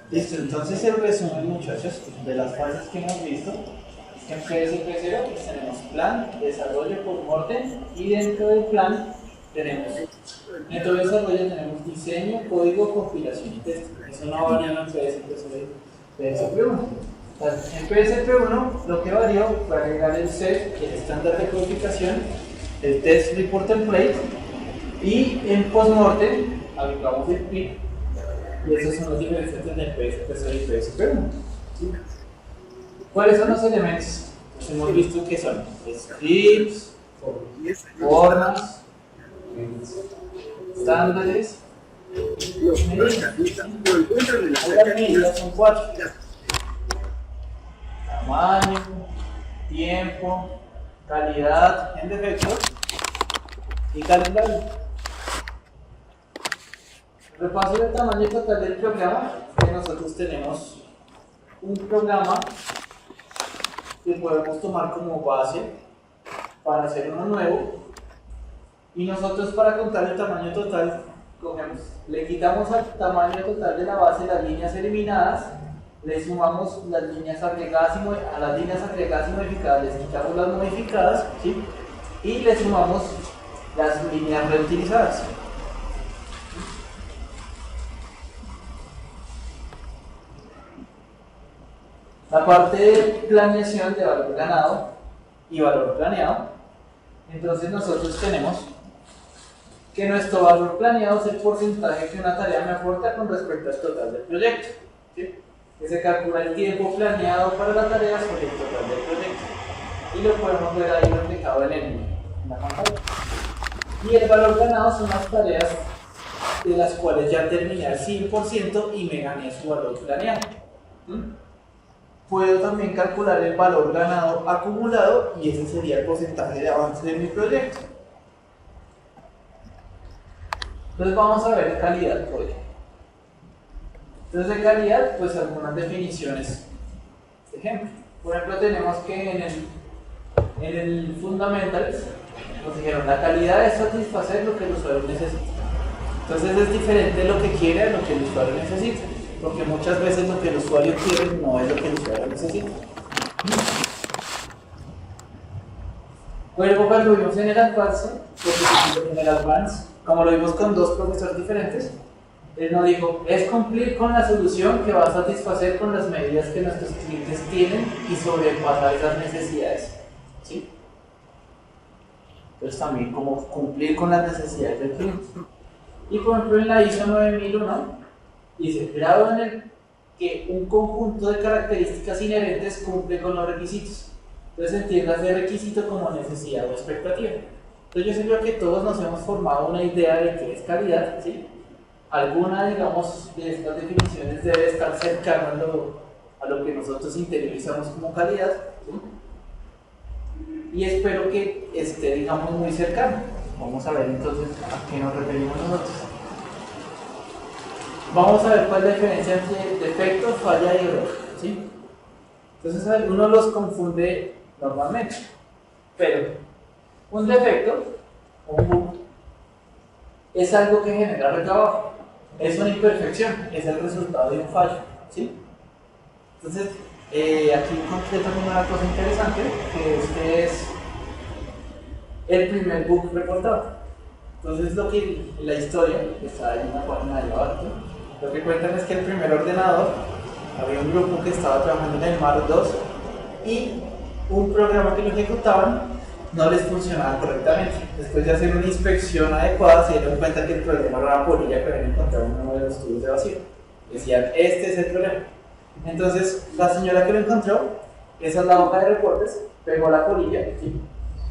Listo, entonces el resumen, muchachos, de las fases que hemos visto es que en PSP0 pues tenemos plan, desarrollo por orden, y dentro del plan tenemos, dentro del desarrollo tenemos diseño, código, compilación y test. Eso no varía en PSP1. En PSP1 lo que varió fue agregar el set, el estándar de codificación, el test report template, y en postmortem aplicamos el PIP. Y esas son las diferencias entre el PSP0 y PSP1. ¿Sí? ¿Cuáles son los elementos? Pues hemos visto que son scripts, formas, estándares, medidas. Las medidas son 4: tamaño, tiempo, calidad en defecto y calendario. Repaso el tamaño total del programa, que nosotros tenemos un programa que podemos tomar como base para hacer uno nuevo, y nosotros para contar el tamaño total cogemos, le quitamos al tamaño total de la base las líneas eliminadas, le sumamos las líneas agregadas a las líneas agregadas y modificadas, les quitamos las modificadas, ¿sí? Y le sumamos las líneas reutilizadas. La parte de planeación de valor ganado y valor planeado, entonces nosotros tenemos que nuestro valor planeado es el porcentaje que una tarea me aporta con respecto al total del proyecto, ¿sí? Que se calcula el tiempo planeado para la tarea sobre el total del proyecto, y lo podemos ver ahí reflejado en la pantalla. Y el valor ganado son las tareas de las cuales ya terminé al 100% y me gané su valor planeado. Puedo también calcular el valor ganado acumulado, y ese sería el porcentaje de avance de mi proyecto. Entonces vamos a ver calidad por ejemplo. Entonces de calidad, pues algunas definiciones de ejemplo. Por ejemplo, tenemos que en el Fundamentals nos dijeron la calidad es satisfacer lo que el usuario necesita. Entonces es diferente lo que quiere a lo que el usuario necesita, porque muchas veces lo que el usuario quiere no es lo que el usuario necesita. Luego cuando lo vimos en el Advance, como lo vimos con dos profesores diferentes, él nos dijo, es cumplir con la solución que va a satisfacer con las medidas que nuestros clientes tienen y sobrepasar esas necesidades, ¿sí? Entonces también como cumplir con las necesidades del cliente. Y por ejemplo en la ISO 9001 dice, grado en el que un conjunto de características inherentes cumple con los requisitos. Entonces entiendas el requisito como necesidad o expectativa. Entonces yo creo que todos nos hemos formado una idea de qué es calidad, ¿sí? Alguna, digamos, de estas definiciones debe estar cercana a lo que nosotros interiorizamos como calidad, ¿sí? Y espero que esté, digamos, muy cercano. Vamos a ver entonces a qué nos referimos nosotros. Vamos a ver cuál es la diferencia entre defecto, falla y error, ¿sí? Entonces algunos los confunde normalmente, pero un defecto o un bug es algo que genera retrabajo, es una imperfección, es el resultado de un fallo, ¿sí? Entonces aquí concretamos una cosa interesante, que este es el primer bug reportado. Entonces lo que la historia, que está en una página de abajo, lo que cuentan es que el primer ordenador, había un grupo que estaba trabajando en el MAR 2 y un programa que lo ejecutaban no les funcionaba correctamente. Después de hacer una inspección adecuada se dieron cuenta que el problema era la polilla que habían encontrado en uno de los tubos de vacío. Decían, este es el problema. Entonces la señora que lo encontró, esa es la hoja de reportes, pegó la polilla, ¿sí?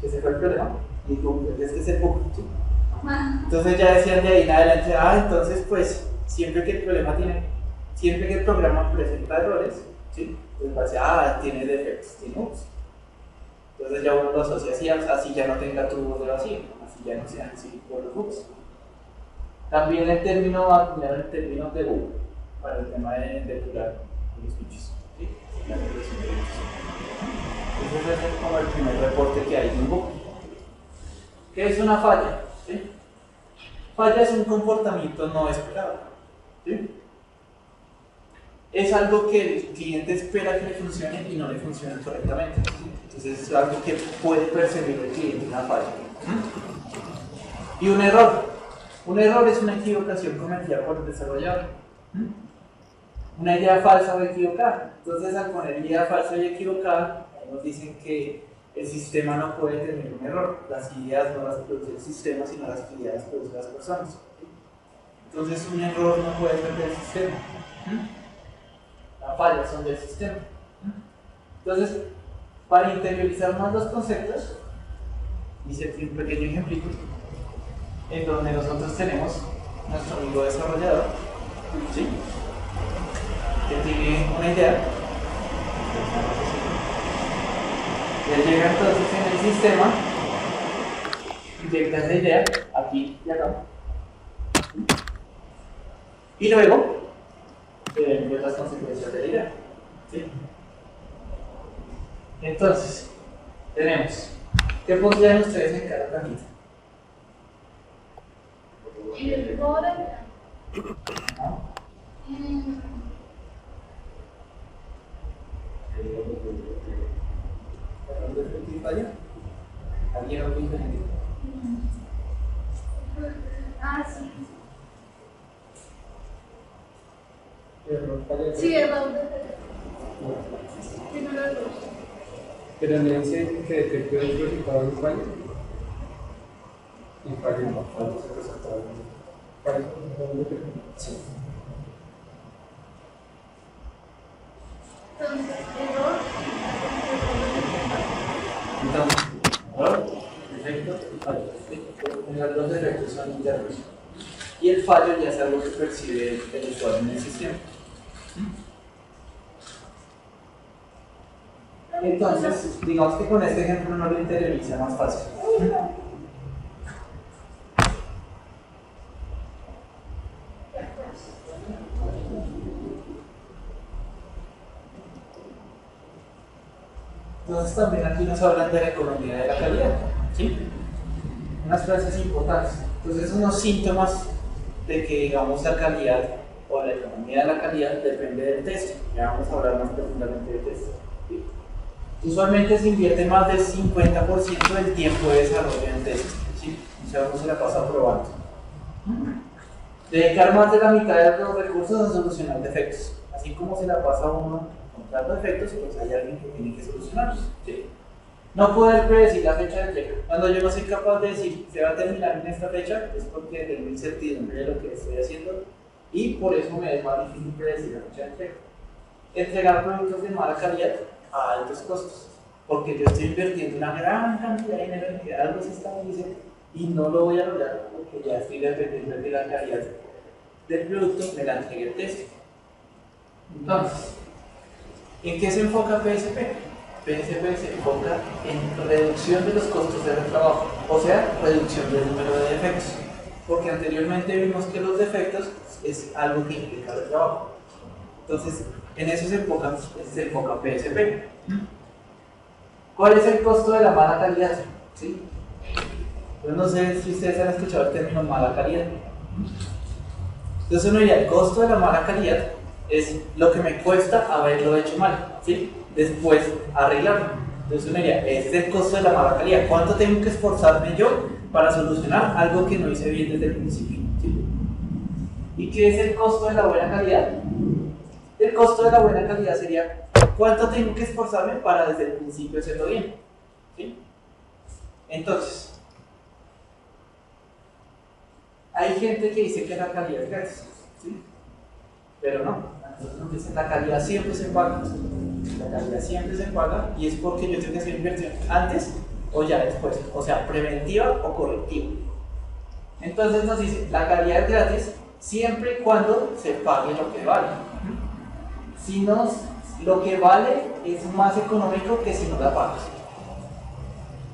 Ese fue el problema, y dijo, este es el bug, ¿sí? Entonces ya decían de ahí en adelante, entonces pues siempre que el programa presenta errores, ¿sí? Pues parece, tiene defectos, tiene bugs. Entonces ya uno lo asocia así ya no tenga tubos de vacío, así ya no sean así por los bugs. También el término va a tener el término de bug para el tema de depurar los bichos, ¿sí? La depuración de bichos. Ese es como el primer reporte que hay de un bug. ¿Qué es una falla? ¿Sí? Falla es un comportamiento no esperado, ¿sí? es algo que el cliente espera que le funcione y no le funciona correctamente. Entonces es algo que puede percibir el cliente, una falla. Y un error. Un error es una equivocación cometida por el desarrollador. Una idea falsa o equivocada. Entonces al poner idea falsa y equivocada, nos dicen que el sistema no puede tener un error. Las ideas no las produce el sistema, sino las ideas las producen las personas. Entonces un error no puede ser del sistema. Las fallas son del sistema. Entonces, para interiorizar más los conceptos, hice aquí un pequeño ejemplito en donde nosotros tenemos nuestro amigo desarrollador, ¿sí? Que tiene una idea. Él llega entonces en el sistema, inyecta esa idea aquí y acá, y luego ve las consecuencias de la idea, ¿sí? Entonces, tenemos, ¿qué pondrían ustedes en cada cajita? El borde. ¿Alguien lo dice? Sí. ¿Error Sí, error. Primero error. Pero le dice que detectó el resultado de un fallo y fallo no, fallo es el resultado de un fallo. Sí. Entonces, error. Entonces, error, defecto y fallo. Los dos defectos son internos. Y el fallo ya es algo que percibe el usuario en el sistema. Entonces, digamos que con este ejemplo uno lo interioriza más fácil. Entonces también aquí nos hablan de la economía de la calidad, ¿sí? Unas frases importantes. Entonces unos síntomas de que digamos la calidad o la economía de la calidad depende del test. Ya vamos a hablar más profundamente del test. ¿Sí? Usualmente se invierte más del 50% del tiempo de desarrollo en test, ¿sí? O sea, uno se la pasa probando. Dedicar más de la mitad de los recursos a solucionar defectos. Así como se la pasa uno encontrando defectos, pues hay alguien que tiene que solucionarlos, ¿sí? No poder predecir la fecha de entrega. Cuando yo no soy capaz de decir se va a terminar en esta fecha, es porque tengo incertidumbre de lo que estoy haciendo y por eso me es más difícil predecir la fecha de entrega. Entregar productos de mala calidad a altos costos, porque yo estoy invirtiendo una gran cantidad de dinero en que algo se estabilice y no lo voy a lograr porque ya estoy dependiendo de la calidad del producto, me la entregue el test. Entonces, ¿en qué se enfoca PSP? PSP se enfoca en reducción de los costos de trabajo, o sea, reducción del número de defectos, porque anteriormente vimos que los defectos es algo que implica el trabajo. Entonces, en eso se enfoca PSP. ¿Cuál es el costo de la mala calidad? ¿Sí? Yo no sé si ustedes han escuchado el término mala calidad. Entonces uno diría, el costo de la mala calidad es lo que me cuesta haberlo hecho mal, ¿sí? Después arreglarlo. Entonces uno diría, este es el costo de la mala calidad. ¿Cuánto tengo que esforzarme yo para solucionar algo que no hice bien desde el principio? ¿Sí? ¿Y qué es el costo de la buena calidad? El costo de la buena calidad sería cuánto tengo que esforzarme para desde el principio hacerlo bien, ¿sí? Entonces, hay gente que dice que la calidad es gratis, ¿sí? Pero no, nosotros nos dicen la calidad siempre se paga. La calidad siempre se paga y es porque yo tengo que hacer inversión antes o ya después, o sea, preventiva o correctiva. Entonces nos dice, la calidad es gratis siempre y cuando se pague lo que vale. Si no, lo que vale es más económico que si no la pagas.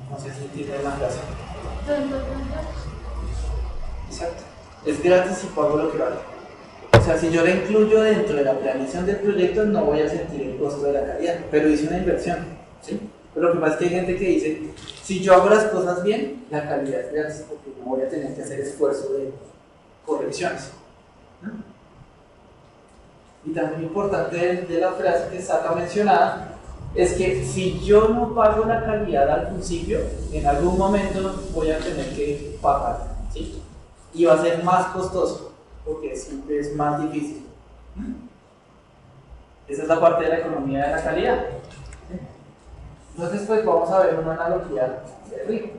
No sé si entienden la frase. Exacto. Es gratis si pago lo que vale. O sea, si yo la incluyo dentro de la planeación del proyecto, no voy a sentir el costo de la calidad, pero hice una inversión, ¿sí? Pero lo que pasa es que hay gente que dice, si yo hago las cosas bien, la calidad es gratis porque no voy a tener que hacer esfuerzo de correcciones. y también importante de la frase que está acá mencionada, es que si yo no pago la calidad al principio, en algún momento voy a tener que pagar, ¿sí? Y va a ser más costoso, porque siempre es más difícil. Esa es la parte de la economía de la calidad. Entonces, pues vamos a ver una analogía del río.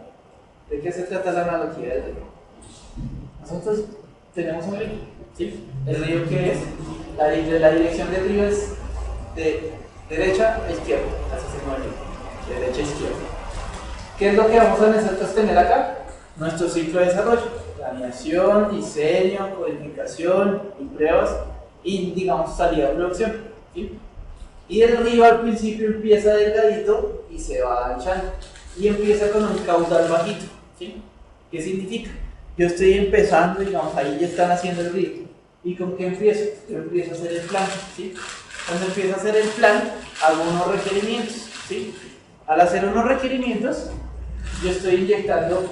¿De qué se trata la analogía del río? Nosotros tenemos un río, ¿sí? ¿El río qué es? La dirección del río es de derecha a izquierda, así se mueve, derecha a izquierda. ¿Qué es lo que vamos a nosotros tener acá? Nuestro ciclo de desarrollo, planeación, diseño, codificación y pruebas y, digamos, salida de producción, ¿sí? Y el río al principio empieza delgadito y se va anchando y empieza con un caudal bajito, ¿sí? ¿Qué significa? Yo estoy empezando, digamos, ahí ya están haciendo el río. ¿Y con qué empiezo? Yo empiezo a hacer el plan, ¿sí? Cuando empiezo a hacer el plan, hago unos requerimientos, ¿sí? Al hacer unos requerimientos, yo estoy inyectando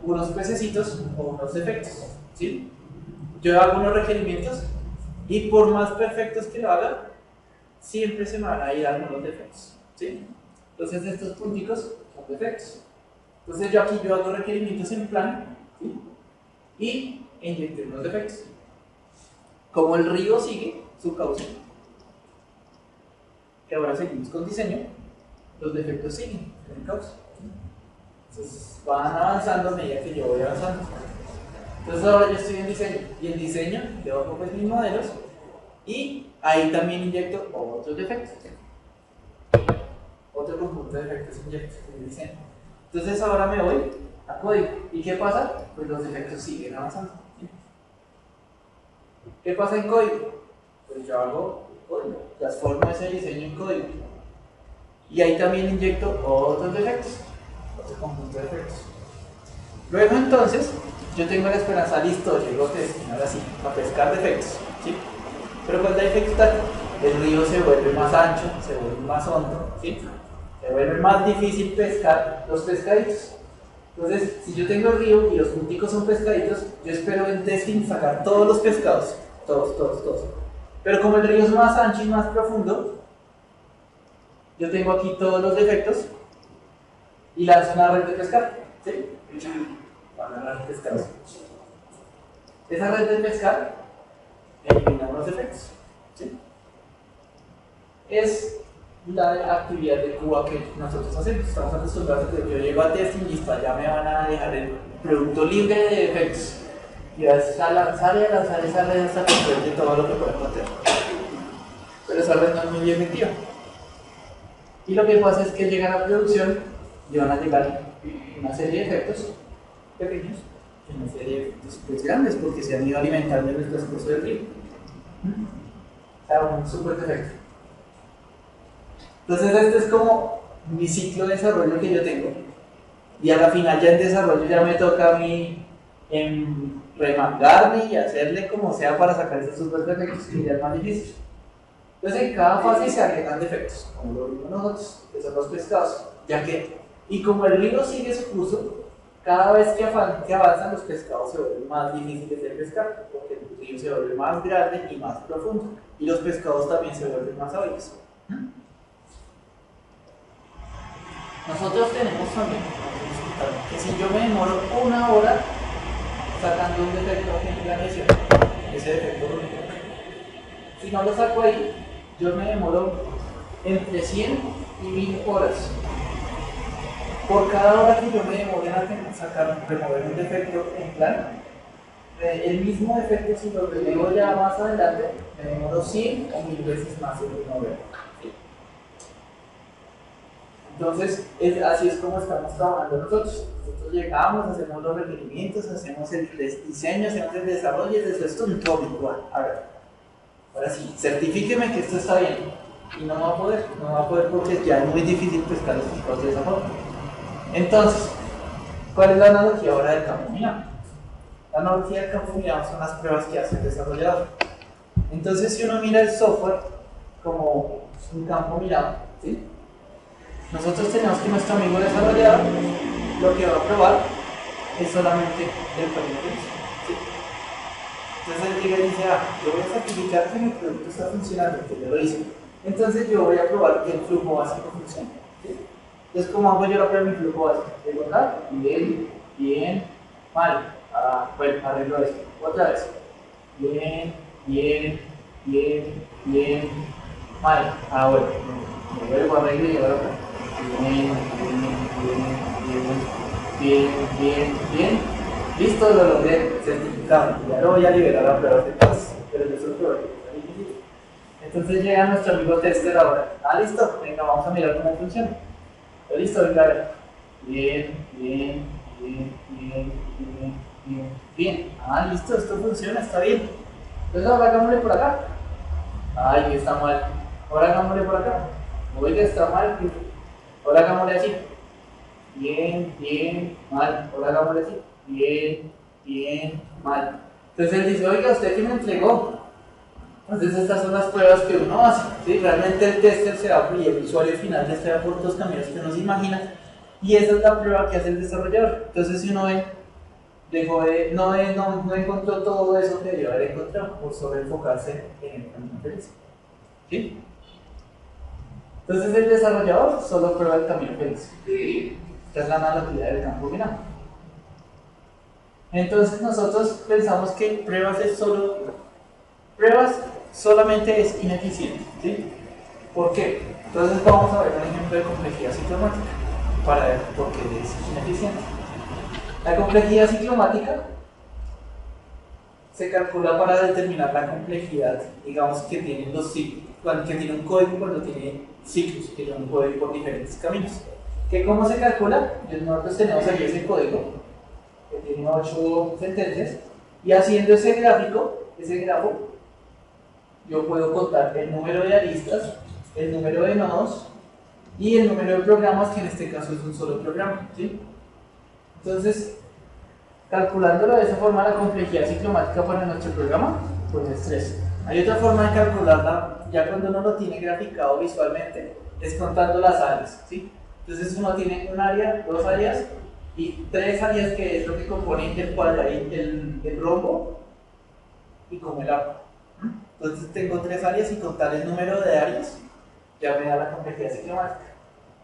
unos pececitos o unos defectos, ¿sí? Yo hago unos requerimientos y por más perfectos que lo haga, siempre se me van a ir algunos defectos, ¿sí? Entonces estos punticos son defectos. Entonces yo aquí hago requerimientos en plan, ¿sí? Y inyecté unos defectos. Como el río sigue su cauce, que ahora seguimos con diseño, los defectos siguen en el cauce. Entonces van avanzando a medida que yo voy avanzando. Entonces ahora yo estoy en diseño, y en diseño yo hago pues mis modelos y ahí también inyecto otros defectos. Otro conjunto de defectos inyecto en el diseño. Entonces ahora me voy a código. ¿Y qué pasa? Pues los defectos siguen avanzando. ¿Qué pasa en código? Pues yo hago código, transformo ese diseño en código. Y ahí también inyecto otros defectos, otro conjunto de defectos. Luego entonces, yo tengo la esperanza, listo, llego ahora sí, a pescar defectos, ¿sí? Pero cuando hay dificultad, el río se vuelve más ancho, se vuelve más hondo, ¿sí? Se vuelve más difícil pescar los pescaditos. Entonces, si yo tengo el río y los punticos son pescaditos, yo espero en testing sacar todos los pescados, todos. Pero como el río es más ancho y más profundo, yo tengo aquí todos los defectos y lanzo una red de pescar, ¿sí? Para agarrar pescados. Esa red de pescar elimina los defectos, ¿sí? Es la actividad de Cuba que nosotros hacemos. Estamos acostumbrados a que yo llego a testing y listo, allá me van a dejar el producto libre de defectos y vas a lanzar esa red hasta que encuentre todo lo que pueda encontrar. Pero esa red no es muy efectiva. Y lo que pasa es que llegan a producción y van a llegar una serie de efectos pequeños y una serie de efectos pues, grandes porque se han ido alimentando en el transcurso del río. O sea, un super defecto. Entonces este es como mi ciclo de desarrollo que yo tengo. Y a la final ya en desarrollo ya me toca a mí remangarme y hacerle como sea para sacar esos super defectos que ya es más difícil. Entonces en cada fase se agregan defectos, como lo vimos nosotros, que son los pescados, y como el río sigue su curso, cada vez que avanzan los pescados se vuelven más difíciles de pescar, porque el río se vuelve más grande y más profundo, y los pescados también se vuelven más hábiles. Nosotros tenemos también que si yo me demoro 1 hora sacando un defecto en planeación, ese defecto lo tengo. Si no lo saco ahí, yo me demoro entre 100 y 1000 horas. Por cada hora que yo me demore en remover un defecto en plan, el mismo defecto, si lo remuevo ya más adelante, me demoro 100 o 1000 veces más en removerlo. Entonces, así es como estamos trabajando nosotros. Nosotros llegamos, hacemos los requerimientos, hacemos el diseño, hacemos el desarrollo y después esto es todo igual. Ahora sí, certifíqueme que esto está bien. Y no va a poder porque ya es muy difícil pescar los pescados de esa forma. Entonces, ¿cuál es la analogía ahora del campo minado? La analogía del campo minado son las pruebas que hace el desarrollador. Entonces, si uno mira el software como un campo minado, ¿sí? Nosotros tenemos que nuestro amigo desarrollador lo que va a probar es solamente el perímetro, ¿sí? Entonces él llega y dice, yo voy a certificar que mi producto está funcionando, que yo lo hice. Entonces yo voy a probar que el flujo básico funciona. ¿Sí? Entonces, ¿cómo hago yo la prueba de mi flujo básico? Digo acá, bien, bien, mal. Bueno, arreglo esto. Otra vez. Bien, bien, bien, bien, mal. Bueno. Me vuelvo a arreglar y ahora acá. Bien, bien, bien, bien, bien, bien. Listo, lo logré, certificado. Ya lo voy a liberar a pruebas de paz, pero yo soy prueba. Entonces llega nuestro amigo tester ahora. Listo, venga, vamos a mirar cómo funciona. Listo, venga, a ver. Bien, bien, bien, bien, bien, bien, bien. Listo, esto funciona, está bien. Entonces ahora hagámosle por acá. Está mal. Ahora hagámosle por acá. Oiga, está mal. Ahora hagámosle así. Bien, bien, mal. Ahora hagámosle así. Bien, bien, mal. Entonces él dice, oiga, ¿usted qué me entregó? Entonces estas son las pruebas que uno hace, ¿sí? Realmente el tester se va y el usuario final ya se va por los caminos que uno se imagina y esa es la prueba que hace el desarrollador. Entonces si uno ve, no encontró todo eso que debió haber encontrado por sobre enfocarse en el camino feliz, ¿sí? Entonces el desarrollador solo prueba el camino feliz. Esta es la analogía del campo minado. Entonces nosotros pensamos que pruebas solamente es ineficiente, ¿sí? ¿Por qué? Entonces vamos a ver un ejemplo de complejidad ciclomática para ver por qué es ineficiente. La complejidad ciclomática se calcula para determinar la complejidad, digamos, que tienen los ciclos, que tiene un código cuando tiene ciclos, que yo puedo ir por diferentes caminos. ¿Cómo se calcula? Nosotros tenemos aquí ese código que tiene 8 sentencias y haciendo ese grafo, yo puedo contar el número de aristas, el número de nodos y el número de programas, que en este caso es un solo programa, ¿sí? Entonces, calculándolo de esa forma, la complejidad ciclomática para nuestro programa, pues es 3. Hay otra forma de calcularla, ya cuando uno lo tiene graficado visualmente, es contando las áreas, ¿sí? Entonces uno tiene un área, 2 áreas y 3 áreas, que es lo que componen el cuadradito, el rombo y como el arco. Entonces tengo 3 áreas y contar el número de áreas ya me da la complejidad ciclomática.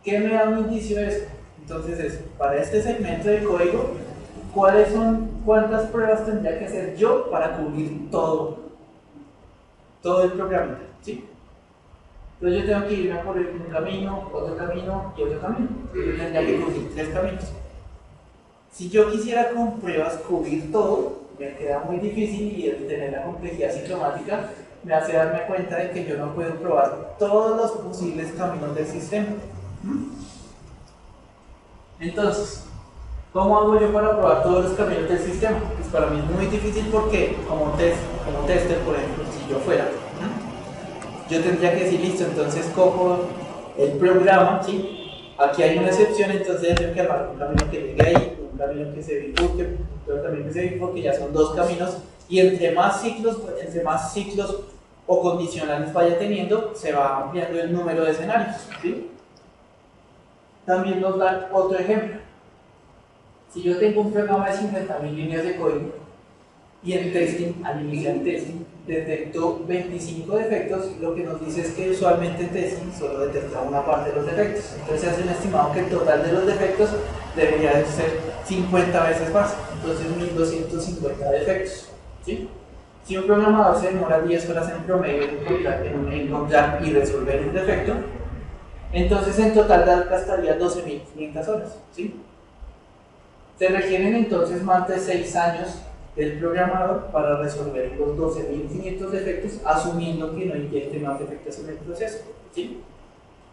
¿Qué me da un indicio de eso? Entonces es, para este segmento de código, ¿cuántas pruebas tendría que hacer yo para cubrir todo el programa? ¿Sí? Entonces yo tengo que irme por un camino, otro camino y otro camino. Yo tendría que cubrir 3 caminos. Si yo quisiera con pruebas cubrir todo, me queda muy difícil, y el tener la complejidad ciclomática me hace darme cuenta de que yo no puedo probar todos los posibles caminos del sistema. Entonces, ¿cómo hago yo para probar todos los caminos del sistema? Pues para mí es muy difícil, porque como tester, por ejemplo, si yo fuera, yo tendría que decir, listo, entonces cojo el programa, ¿sí? Aquí hay una excepción, entonces ya tengo que armar un camino que llegue ahí, un camino que se bifurque, otro camino que se bifurque, ya son 2 caminos, y entre más ciclos o condicionales vaya teniendo, se va ampliando el número de escenarios, ¿sí? También nos dan otro ejemplo. Si yo tengo un programa de 50.000 líneas de código y en testing, al iniciar testing, detectó 25 defectos, lo que nos dice es que usualmente en testing solo detecta una parte de los defectos. Entonces se hace un estimado que el total de los defectos debería de ser 50 veces más, entonces 1250 defectos, ¿sí? Si un programador se demora 10 horas en promedio en encontrar y resolver un defecto, entonces en total gastaría 12.500 horas, ¿sí? Se requieren entonces más de 6 años del programador para resolver los 12.500 defectos, asumiendo que no inyecte más defectos en el proceso, ¿sí?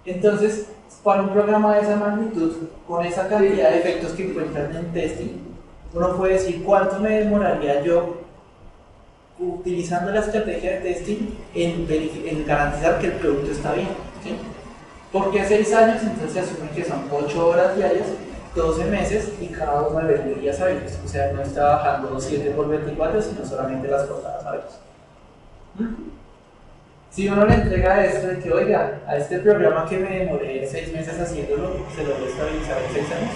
Entonces, para un programa de esa magnitud, con esa cantidad de defectos que encuentran en testing, uno puede decir cuánto me demoraría yo utilizando la estrategia de testing en garantizar que el producto está bien, ¿sí? ¿Por qué 6 años? Entonces se asume que son 8 horas diarias, 12 meses y cada uno de 20 días hábiles. O sea, no está bajando 7 por 24, sino solamente las jornadas hábiles. Si uno le entrega esto de que, oiga, a este programa que me demoré 6 meses haciéndolo, se lo voy a estabilizar en 6 años,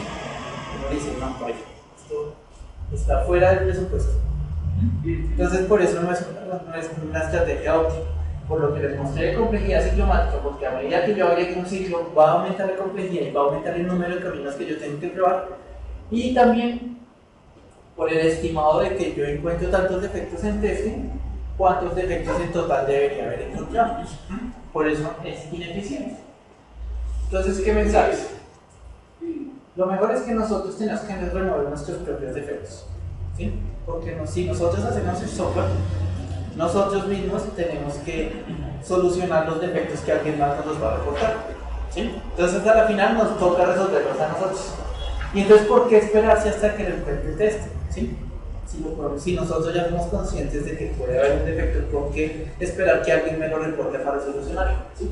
uno le dice, no, vaya, esto está fuera del presupuesto. Entonces, por eso no es una estrategia óptima. Por lo que les mostré de complejidad ciclomática, porque a medida que yo agregue un ciclo, va a aumentar la complejidad y va a aumentar el número de caminos que yo tengo que probar. Y también por el estimado de que yo encuentro tantos defectos en testing, cuántos defectos en total debería haber encontrado. Por eso es ineficiente. Entonces, ¿qué mensajes? Lo mejor es que nosotros tenemos que remover nuestros propios defectos, ¿sí? Porque si nosotros hacemos el software, nosotros mismos tenemos que solucionar los defectos que alguien más nos va a reportar, ¿sí? Entonces, a la final nos toca resolverlos a nosotros. Y entonces, ¿por qué esperarse hasta que reporte el test? ¿Sí? Si nosotros ya somos conscientes de que puede haber un defecto, ¿por qué esperar que alguien me lo reporte para solucionarlo? ¿Sí?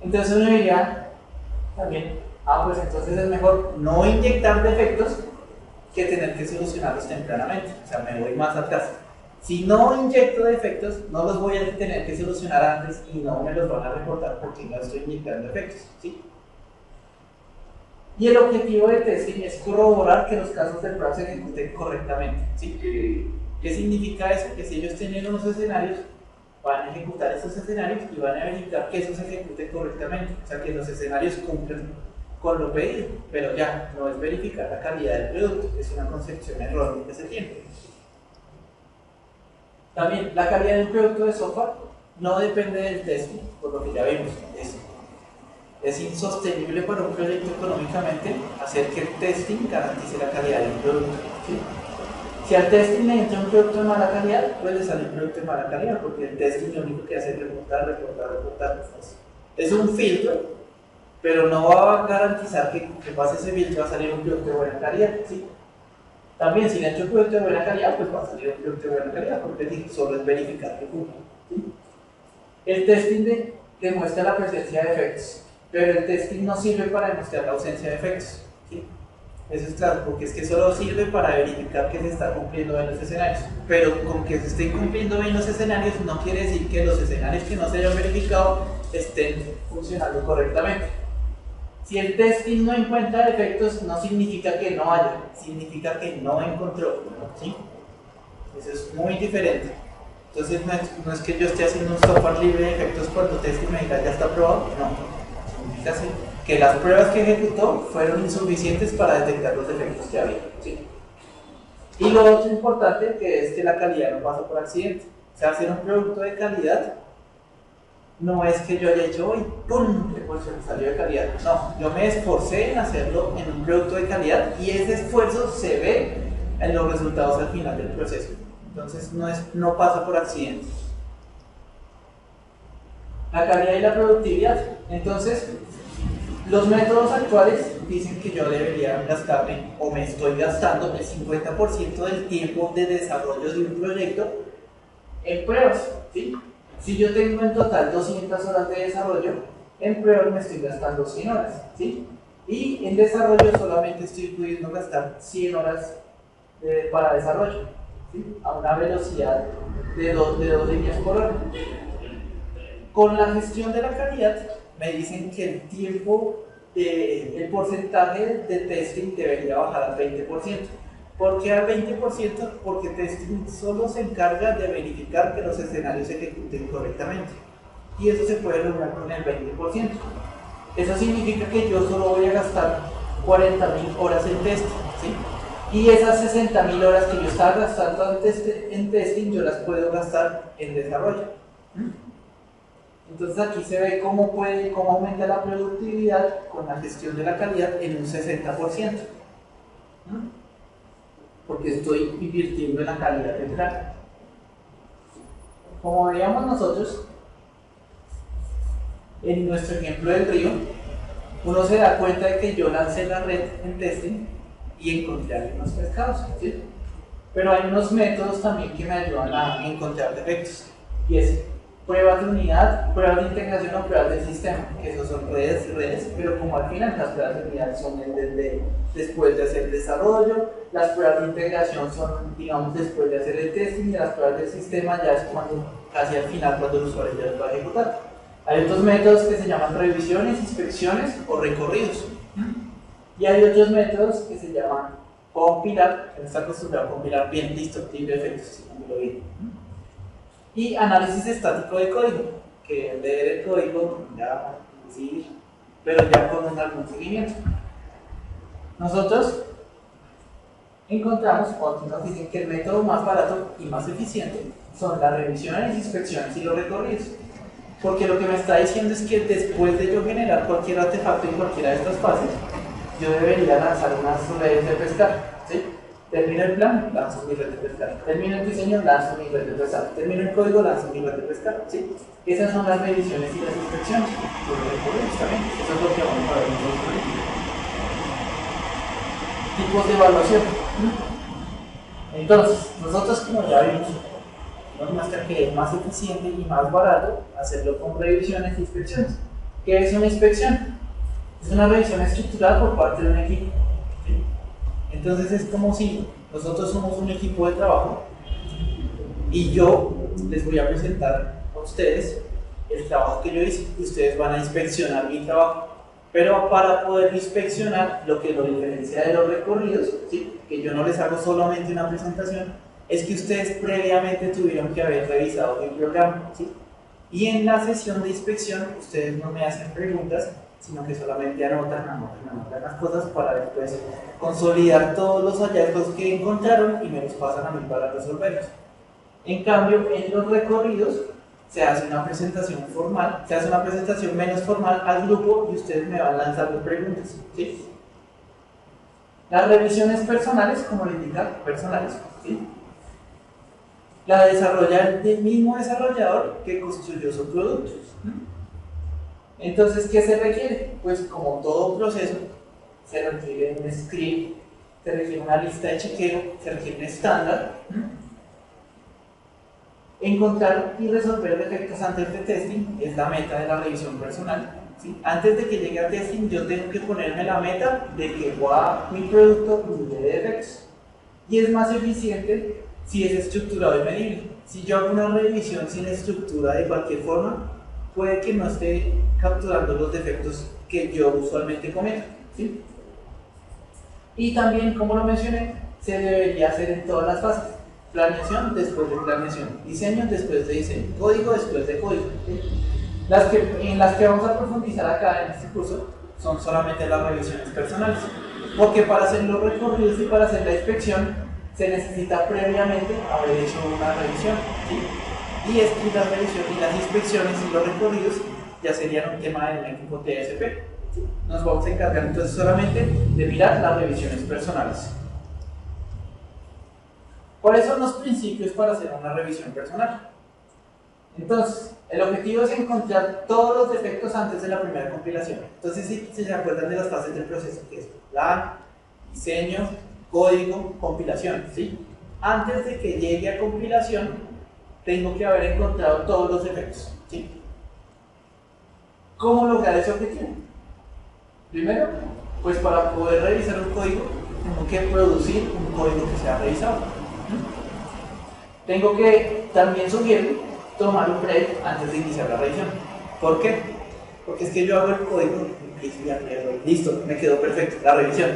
Entonces uno diría también, pues entonces es mejor no inyectar defectos que tener que solucionarlos tempranamente. O sea, me voy más atrás. Si no inyecto defectos, no los voy a tener que solucionar antes y no me los van a reportar porque no estoy inyectando defectos, ¿sí? Y el objetivo de testing es corroborar que los casos de prueba se ejecuten correctamente, ¿sí? ¿Qué significa eso? Que si ellos tienen unos escenarios, van a ejecutar esos escenarios y van a verificar que eso se ejecute correctamente, o sea, que los escenarios cumplen con lo pedido, pero ya no es verificar la calidad del producto, es una concepción errónea que se tiene. También, la calidad de un producto de software no depende del testing, por lo que ya vimos. Es insostenible para un proyecto económicamente hacer que el testing garantice la calidad de un producto, ¿sí? Si al testing le entra un producto de mala calidad, pues le sale un producto de mala calidad, porque el testing lo único que hace es reportar. Es un filtro, pero no va a garantizar que pase ese filtro va a salir un producto de buena calidad, ¿sí? También, si le entra un producto de buena calidad, pues va a salir un producto de buena calidad, porque solo es verificar que cumple, ¿sí? El testing demuestra la presencia de efectos, pero el testing no sirve para demostrar la ausencia de efectos, ¿sí? Eso es claro, porque es que solo sirve para verificar que se está cumpliendo bien los escenarios, pero con que se estén cumpliendo bien los escenarios no quiere decir que los escenarios que no se hayan verificado estén funcionando correctamente. Si el testing no encuentra defectos, no significa que no haya, significa que no encontró, ¿sí? Eso es muy diferente. Entonces no es que yo esté haciendo un software libre de defectos cuando testing me diga ya está aprobado, no. Significa que las pruebas que ejecutó fueron insuficientes para detectar los defectos que había, ¿sí? Y lo otro importante que es que la calidad no pasa por accidente. O sea, hacer un producto de calidad no es que yo haya hecho hoy, ¡pum!, salió de calidad. No, yo me esforcé en hacerlo en un producto de calidad y ese esfuerzo se ve en los resultados al final del proceso. Entonces no pasa por accidente. La calidad y la productividad. Entonces, los métodos actuales dicen que yo debería gastarme, o me estoy gastando, el 50% del tiempo de desarrollo de un proyecto en pruebas, ¿sí? Si yo tengo en total 200 horas de desarrollo, en pruebas me estoy gastando 100 horas, ¿sí? Y en desarrollo solamente estoy pudiendo gastar 100 horas para desarrollo, ¿sí? A una velocidad de 2 líneas por hora. Con la gestión de la calidad, me dicen que el tiempo, el porcentaje de testing debería bajar al 20%. ¿Por qué al 20%? Porque testing solo se encarga de verificar que los escenarios se ejecuten correctamente. Y eso se puede lograr con el 20%. Eso significa que yo solo voy a gastar 40.000 horas en testing, ¿sí? Y esas 60.000 horas que yo estaba gastando en testing, yo las puedo gastar en desarrollo. Entonces aquí se ve cómo aumenta la productividad con la gestión de la calidad en un 60%. Porque estoy invirtiendo en la calidad temprana. Como veíamos nosotros, en nuestro ejemplo del río, uno se da cuenta de que yo lancé la red en testing y encontré algunos pescados, ¿sí? Pero hay unos métodos también que me ayudan a encontrar defectos, y es pruebas de unidad, pruebas de integración o pruebas del sistema, que esos son redes, pero como al final las pruebas de unidad son después de hacer el desarrollo, las pruebas de integración son, digamos, después de hacer el testing, y las pruebas del sistema ya es casi al final, cuando el usuario ya los va a ejecutar. Hay otros métodos que se llaman revisiones, inspecciones o recorridos. Y hay otros métodos que se llaman compilar, que no está acostumbrado a compilar bien, listo, tiene efectos, sí, compilo bien. Y análisis estático de código, que leer el código, ya, sí, pero ya con algún seguimiento. Nosotros encontramos, o nos dicen que el método más barato y más eficiente son las revisiones, inspecciones y los recorridos. Porque lo que me está diciendo es que después de yo generar cualquier artefacto en cualquiera de estas fases, yo debería lanzar unas redes de pescar, ¿sí? Termino el plan, lanzo mi red de pescar. Termino el diseño, lanzo mi red de pescar. Termino el código, lanzo mi red de pescar, ¿sí? Esas son las revisiones y las inspecciones. Los recorridos también, eso es lo que vamos a ver nosotros. Tipos de evaluación. Entonces, nosotros como ya vimos, nos muestra que es más eficiente y más barato hacerlo con revisiones e inspecciones. ¿Qué es una inspección? Es una revisión estructurada por parte de un equipo. ¿Sí? Entonces es como si nosotros somos un equipo de trabajo y yo les voy a presentar a ustedes el trabajo que yo hice y ustedes van a inspeccionar mi trabajo. Pero para poder inspeccionar, lo que lo diferencia de los recorridos, ¿sí? Que yo no les hago solamente una presentación, es que ustedes previamente tuvieron que haber revisado mi programa, ¿sí? Y en la sesión de inspección, ustedes no me hacen preguntas, sino que solamente anotan las cosas para después consolidar todos los hallazgos que encontraron y me los pasan a mí para resolverlos. En cambio, en los recorridos, se hace una presentación formal, se hace una presentación menos formal al grupo y ustedes me van lanzando preguntas, ¿sí? Las revisiones personales, como le indica, personales, ¿sí? La desarrolla el mismo desarrollador que construyó su producto. Entonces, ¿qué se requiere? Pues como todo proceso, se requiere un script, se requiere una lista de chequeo, se requiere un estándar. Encontrar y resolver defectos antes de testing es la meta de la revisión personal. ¿Sí? Antes de que llegue a testing, yo tengo que ponerme la meta de que mi producto libre de defectos. Y es más eficiente si es estructurado y medible. Si yo hago una revisión sin estructura de cualquier forma, puede que no esté capturando los defectos que yo usualmente cometo, ¿sí? Y también, como lo mencioné, se debería hacer en todas las fases. Planeación después de planeación, diseño después de diseño, código después de código, ¿sí? En las que vamos a profundizar acá en este curso son solamente las revisiones personales, porque para hacer los recorridos y para hacer la inspección se necesita previamente haber hecho una revisión, ¿sí? Y las revisiones y las inspecciones y los recorridos ya serían un tema del equipo TSP, ¿sí? Nos vamos a encargar entonces solamente de mirar las revisiones personales. ¿Cuáles son los principios para hacer una revisión personal? Entonces, el objetivo es encontrar todos los defectos antes de la primera compilación. Entonces, si se acuerdan de las fases del proceso, que es plan, diseño, código, compilación, ¿sí? Antes de que llegue a compilación, tengo que haber encontrado todos los defectos, ¿sí? ¿Cómo lograr ese objetivo? Primero, pues para poder revisar un código, tengo que producir un código que sea revisado. Tengo que, también sugiero, tomar un break antes de iniciar la revisión. ¿Por qué? Porque es que yo hago el código y listo, me quedó perfecto, la revisión.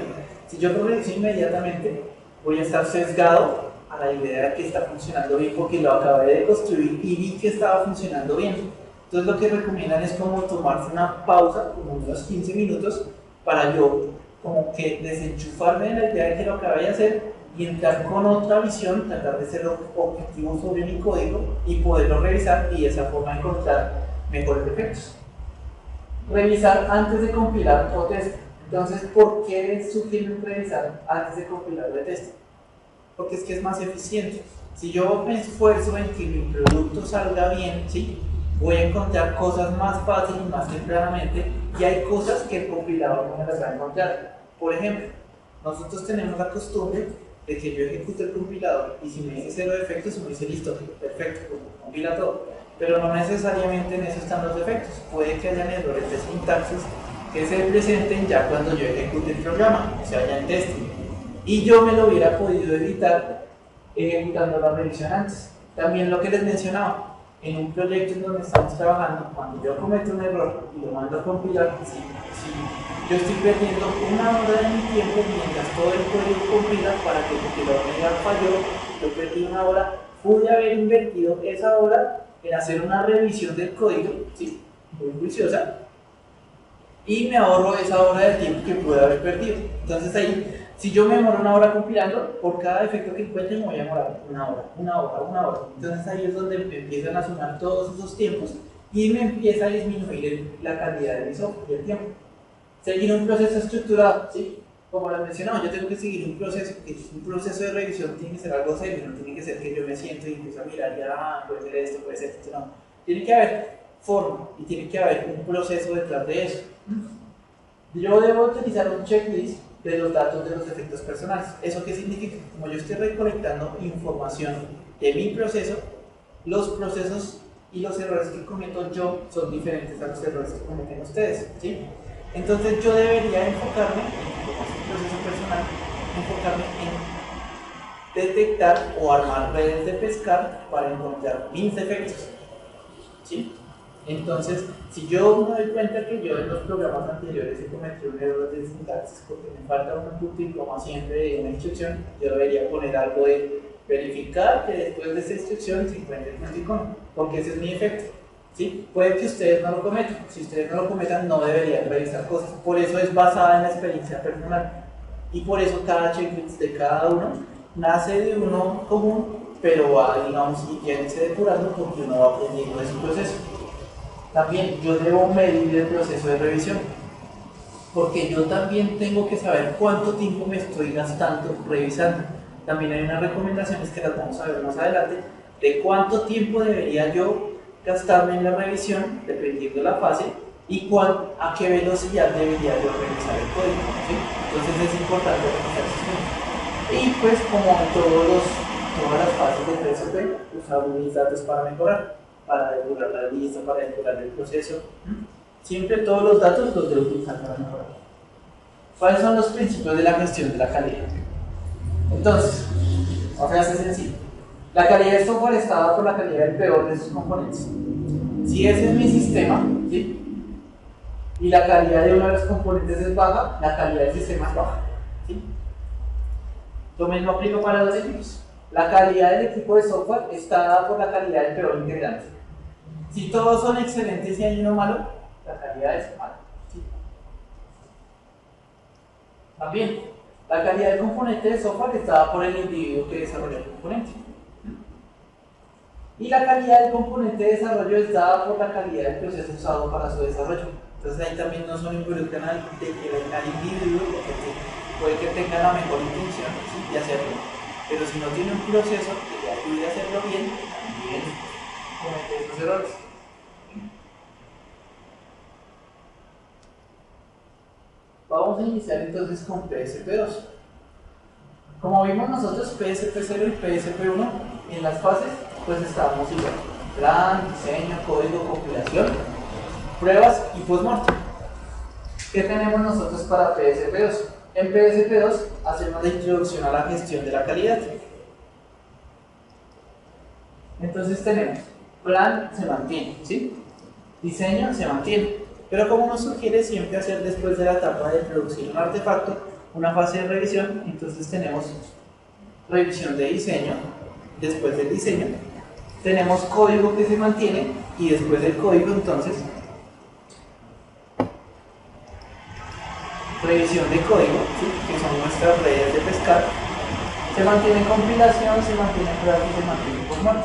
Si yo lo reviso inmediatamente, voy a estar sesgado a la idea de que está funcionando bien porque lo acabé de construir y vi que estaba funcionando bien. Entonces lo que recomiendan es como tomarse una pausa, como unos 15 minutos, para yo como que desenchufarme de la idea de que lo acabé de hacer y entrar con otra visión, tratar de ser objetivo sobre mi código y poderlo revisar y de esa forma encontrar mejores defectos. Revisar antes de compilar o test. Entonces, ¿por qué sugieren revisar antes de compilar o de test? Porque es que es más eficiente. Si yo me esfuerzo en que mi producto salga bien, ¿sí? Voy a encontrar cosas más fácil y más tempranamente y hay cosas que el compilador no me las va a encontrar. Por ejemplo, nosotros tenemos la costumbre de que yo ejecute el compilador y si me dice 0 defectos, me dice listo, perfecto, pues compila todo. Pero no necesariamente en eso están los defectos. Puede que hayan errores de sintaxis que se presenten ya cuando yo ejecute el programa, o sea, ya en testing. Y yo me lo hubiera podido evitar ejecutando la revisión antes. También lo que les mencionaba, en un proyecto en donde estamos trabajando, cuando yo cometo un error y lo mando a compilar, si yo estoy perdiendo una hora de mi tiempo mientras todo el código compila para que el compilador me diga falló, yo perdí una hora, pude haber invertido esa hora en hacer una revisión del código, ¿sí? Muy juiciosa, y me ahorro esa hora de tiempo que pude haber perdido. Entonces ahí, si yo me demoro una hora compilando, por cada defecto que encuentre me voy a demorar una hora. Entonces ahí es donde me empiezan a sumar todos esos tiempos y me empieza a disminuir la calidad de mi software y el tiempo. Seguir un proceso estructurado, ¿sí? Como lo mencionaba, yo tengo que seguir un proceso de revisión tiene que ser algo serio, no tiene que ser que yo me siento y empiezo a mirar ya, puede ser esto, puede ser esto, no. Tiene que haber forma y tiene que haber un proceso detrás de eso. Yo debo utilizar un checklist de los datos de los efectos personales. ¿Eso qué significa? Como yo estoy recolectando información de mi proceso, los procesos y los errores que cometo yo son diferentes a los errores que cometen ustedes, ¿sí? Entonces yo debería enfocarme, como es un proceso personal, enfocarme en detectar o armar redes de pescar para encontrar mis defectos, ¿sí? Entonces, si yo me doy cuenta que yo en los programas anteriores he cometido un error de sintaxis porque me falta un punto y coma siempre de una instrucción, yo debería poner algo de verificar que después de esa instrucción se encuentre el punto y coma, porque ese es mi efecto, ¿sí? Puede que ustedes no lo cometan, si ustedes no lo cometan no deberían revisar cosas, por eso es basada en la experiencia personal y por eso cada checklist de cada uno nace de uno común, pero va, digamos, y yéndose depurando porque uno va aprendiendo de su proceso. También yo debo medir el proceso de revisión, porque yo también tengo que saber cuánto tiempo me estoy gastando revisando. También hay unas recomendaciones que las vamos a ver más adelante, de cuánto tiempo debería yo gastarme en la revisión, dependiendo de la fase, y a qué velocidad debería yo revisar el código, ¿sí? Entonces es importante revisar sus tiempos. Y pues como en todas las fases de PSP, usar mis datos para mejorar, para depurar la lista, para depurar el proceso. Siempre todos los datos los debo utilizar para mejorar. ¿Cuáles son los principios de la gestión de la calidad? Entonces, vamos a hacer sencillo. La calidad de software está dada por la calidad del peor de sus componentes. Si ese es mi sistema, ¿sí? Y la calidad de uno de los componentes es baja, la calidad del sistema es baja, ¿sí? Lo mismo aplica para los equipos. La calidad del equipo de software está dada por la calidad del peor integrante. Si todos son excelentes y hay uno malo, la calidad es mala, ¿sí? También, la calidad del componente de software está dada por el individuo que desarrolla el componente. Y la calidad del componente de desarrollo es dada por la calidad del proceso usado para su desarrollo. Entonces ahí también no son involucran al individuo, porque puede que tenga la mejor intención, ¿sí?, de hacerlo, pero si no tiene un proceso que le ayude a hacerlo bien, también comete esos errores. Vamos a iniciar entonces con PSP2. Como vimos nosotros, PSP0 y PSP1 en las fases, pues estábamos igual: plan, diseño, código, compilación, pruebas y postmortem. ¿Qué tenemos nosotros para PSP2? En PSP2 hacemos la introducción a la gestión de la calidad. Entonces tenemos plan, se mantiene, ¿sí? Diseño se mantiene, pero como nos sugiere siempre hacer después de la etapa de producir un artefacto una fase de revisión, entonces tenemos revisión de diseño. Después del diseño tenemos código que se mantiene, y después del código entonces revisión de código, ¿sí?, que son nuestras redes de pescar. Se mantiene compilación, se mantiene prueba y se mantiene postmortem.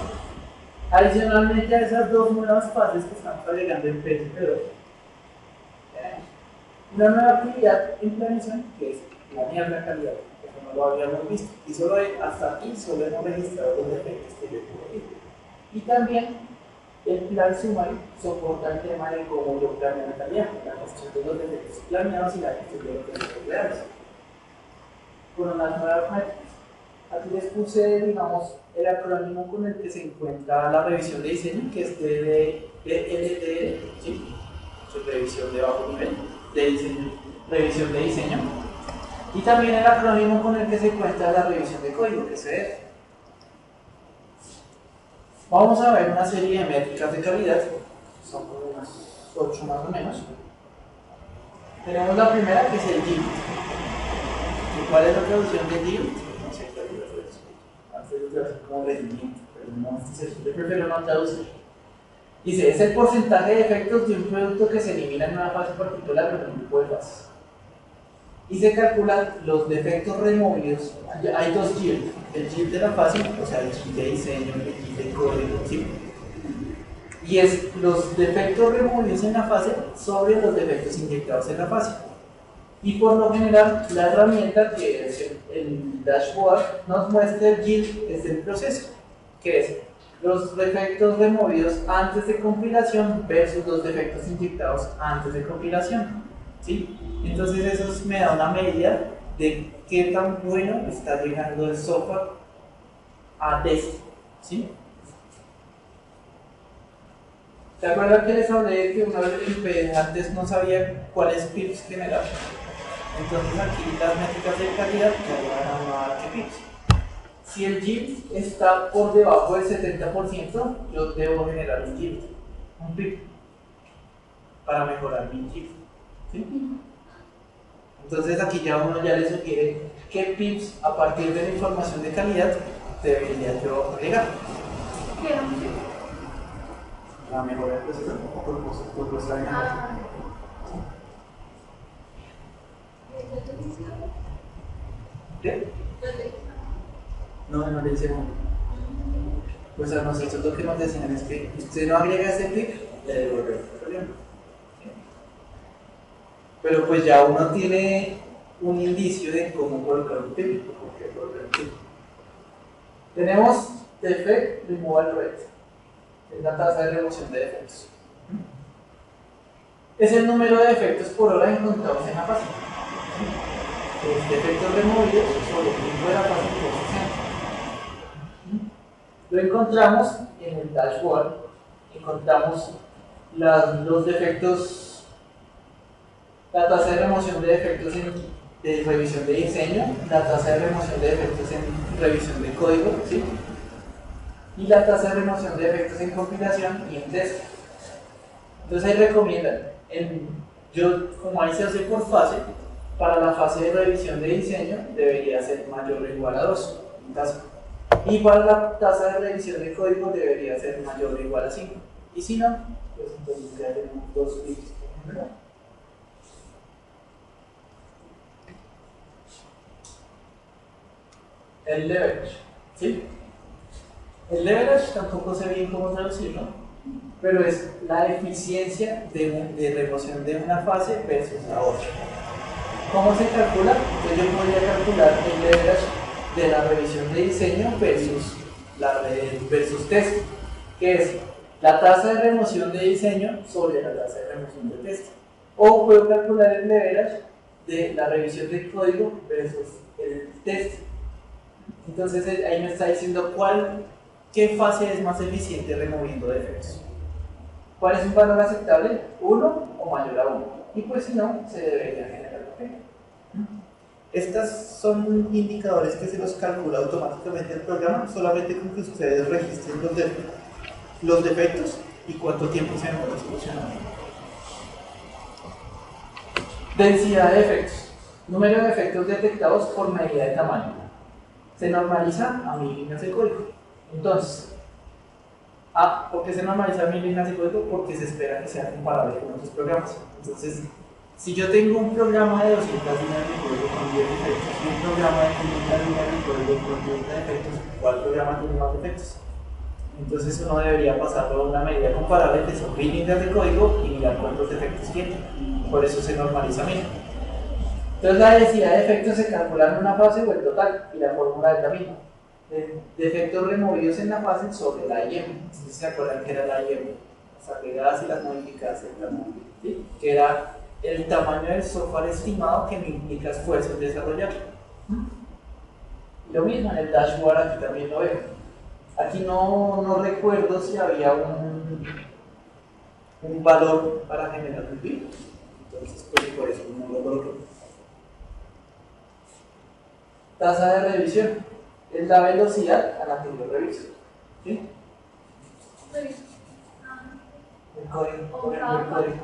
Adicionalmente a esas dos nuevas fases que estamos agregando en PSP2, tenemos una nueva actividad en planeación que es planear la calidad, que no lo habíamos visto, y hasta aquí solo hemos registrado los defectos que yo tengo. Y también el plan summary soporta el tema de cómo yo planeo la calidad, la gestión de los defectos planeados y la gestión de los defectos reales. Con unas nuevas métricas. Aquí les puse, digamos, el acrónimo con el que se encuentra la revisión de diseño, que es DLD, ¿sí?, revisión de bajo nivel, de diseño, revisión de diseño. Y también el acrónimo con el que se encuentra la revisión de código, que es CDF. Vamos a ver una serie de métricas de calidad, son como unas 8 más o menos. Tenemos la primera que es el yield. ¿Y cuál es la traducción de yield? No sé cuál es la traducción. Antes de traducir como rendimiento, pero no, yo prefiero no traducir. Dice, es el porcentaje de efectos de un producto que se elimina en una fase particular en un grupo de fases. Y se calculan los defectos removidos. Hay dos yield, el yield de la fase, o sea, el yield de diseño, el yield de código, ¿sí? Y es los defectos removidos en la fase sobre los defectos inyectados en la fase. Y por lo general, la herramienta que es el dashboard nos muestra el yield del proceso, que es los defectos removidos antes de compilación versus los defectos inyectados antes de compilación, ¿sí? Entonces eso me da una medida de qué tan bueno está llegando el software a test, ¿sí? ¿Te acuerdas que les hablé de que una vez antes no sabía cuáles pips generar? Entonces aquí las métricas de calidad ya van a dar qué pips. Si el yield está por debajo del 70%, yo debo generar un yield, un pip, para mejorar mi yield, ¿sí? Entonces aquí ya uno ya le sugiere qué pips a partir de la información de calidad debería yo agregar. ¿Qué era un pip? La mejora del proceso por vuestra Ah. ¿Qué? No le dice cómo. Pues a nosotros lo que nos decían es que usted no agrega ese pip, le devuelve el problema. Pero pues ya uno tiene un indicio de cómo colocar un pip. Tenemos defect removal rate, es la tasa de remoción de defectos. Es el número de defectos por hora encontrados en la fase. Los defectos removidos sobre el tiempo de la fase por 60. Lo encontramos en el dashboard, encontramos los defectos, la tasa de remoción de defectos de revisión de diseño, la tasa de remoción de defectos en revisión de código, ¿sí? Y la tasa de remoción de defectos en compilación y en test. Entonces ahí recomiendan, como ahí se hace por fase, para la fase de revisión de diseño debería ser mayor o igual a 2 en tasa. Y para la tasa de revisión de código debería ser mayor o igual a 5. Y si no, pues entonces ya tenemos 2 pips. El leverage, ¿sí? El leverage tampoco sé bien cómo traducirlo, pero es la eficiencia de remoción de una fase versus la otra. ¿Cómo se calcula? Entonces yo podría calcular el leverage de la revisión de diseño versus test, que es la tasa de remoción de diseño sobre la tasa de remoción de test. O puedo calcular el leverage de la revisión de código versus el test. Entonces ahí me está diciendo qué fase es más eficiente removiendo defectos. ¿Cuál es un valor aceptable? 1 o mayor a 1. Y pues si no, se debería generar defecto. Estas son indicadores que se los calcula automáticamente el programa, solamente con que ustedes registren los defectos y cuánto tiempo se demora solucionando. Densidad de defectos. Número de defectos detectados por medida de tamaño. Se normaliza a 1000 líneas de código. Entonces, ¿por qué se normaliza a 1000 líneas de código? Porque se espera que sea comparable con otros programas. Entonces, si yo tengo un programa de 200 líneas de código con 10 defectos y un programa de 500 líneas de código con 30 defectos, ¿cuál programa tiene más defectos? Entonces uno debería pasarlo a una medida comparable que son 1000 líneas de código y mirar cuántos defectos tiene. Por eso se normaliza 1000. Entonces la densidad de defectos se calcula en una fase o el total, y la fórmula es la misma. Defectos removidos en la fase sobre la IM. ¿Sí se acuerdan que era la IM? Las agregadas y las modificadas en la IM, ¿sí? Que era el tamaño del software estimado que me implica esfuerzo en desarrollar. Lo mismo en el dashboard, aquí también lo veo. Aquí no recuerdo si había un valor para generar un PIB. Entonces, pues por eso no lo coloqué. Tasa de revisión es la velocidad a la que yo reviso, ¿sí? código, por ejemplo, el código.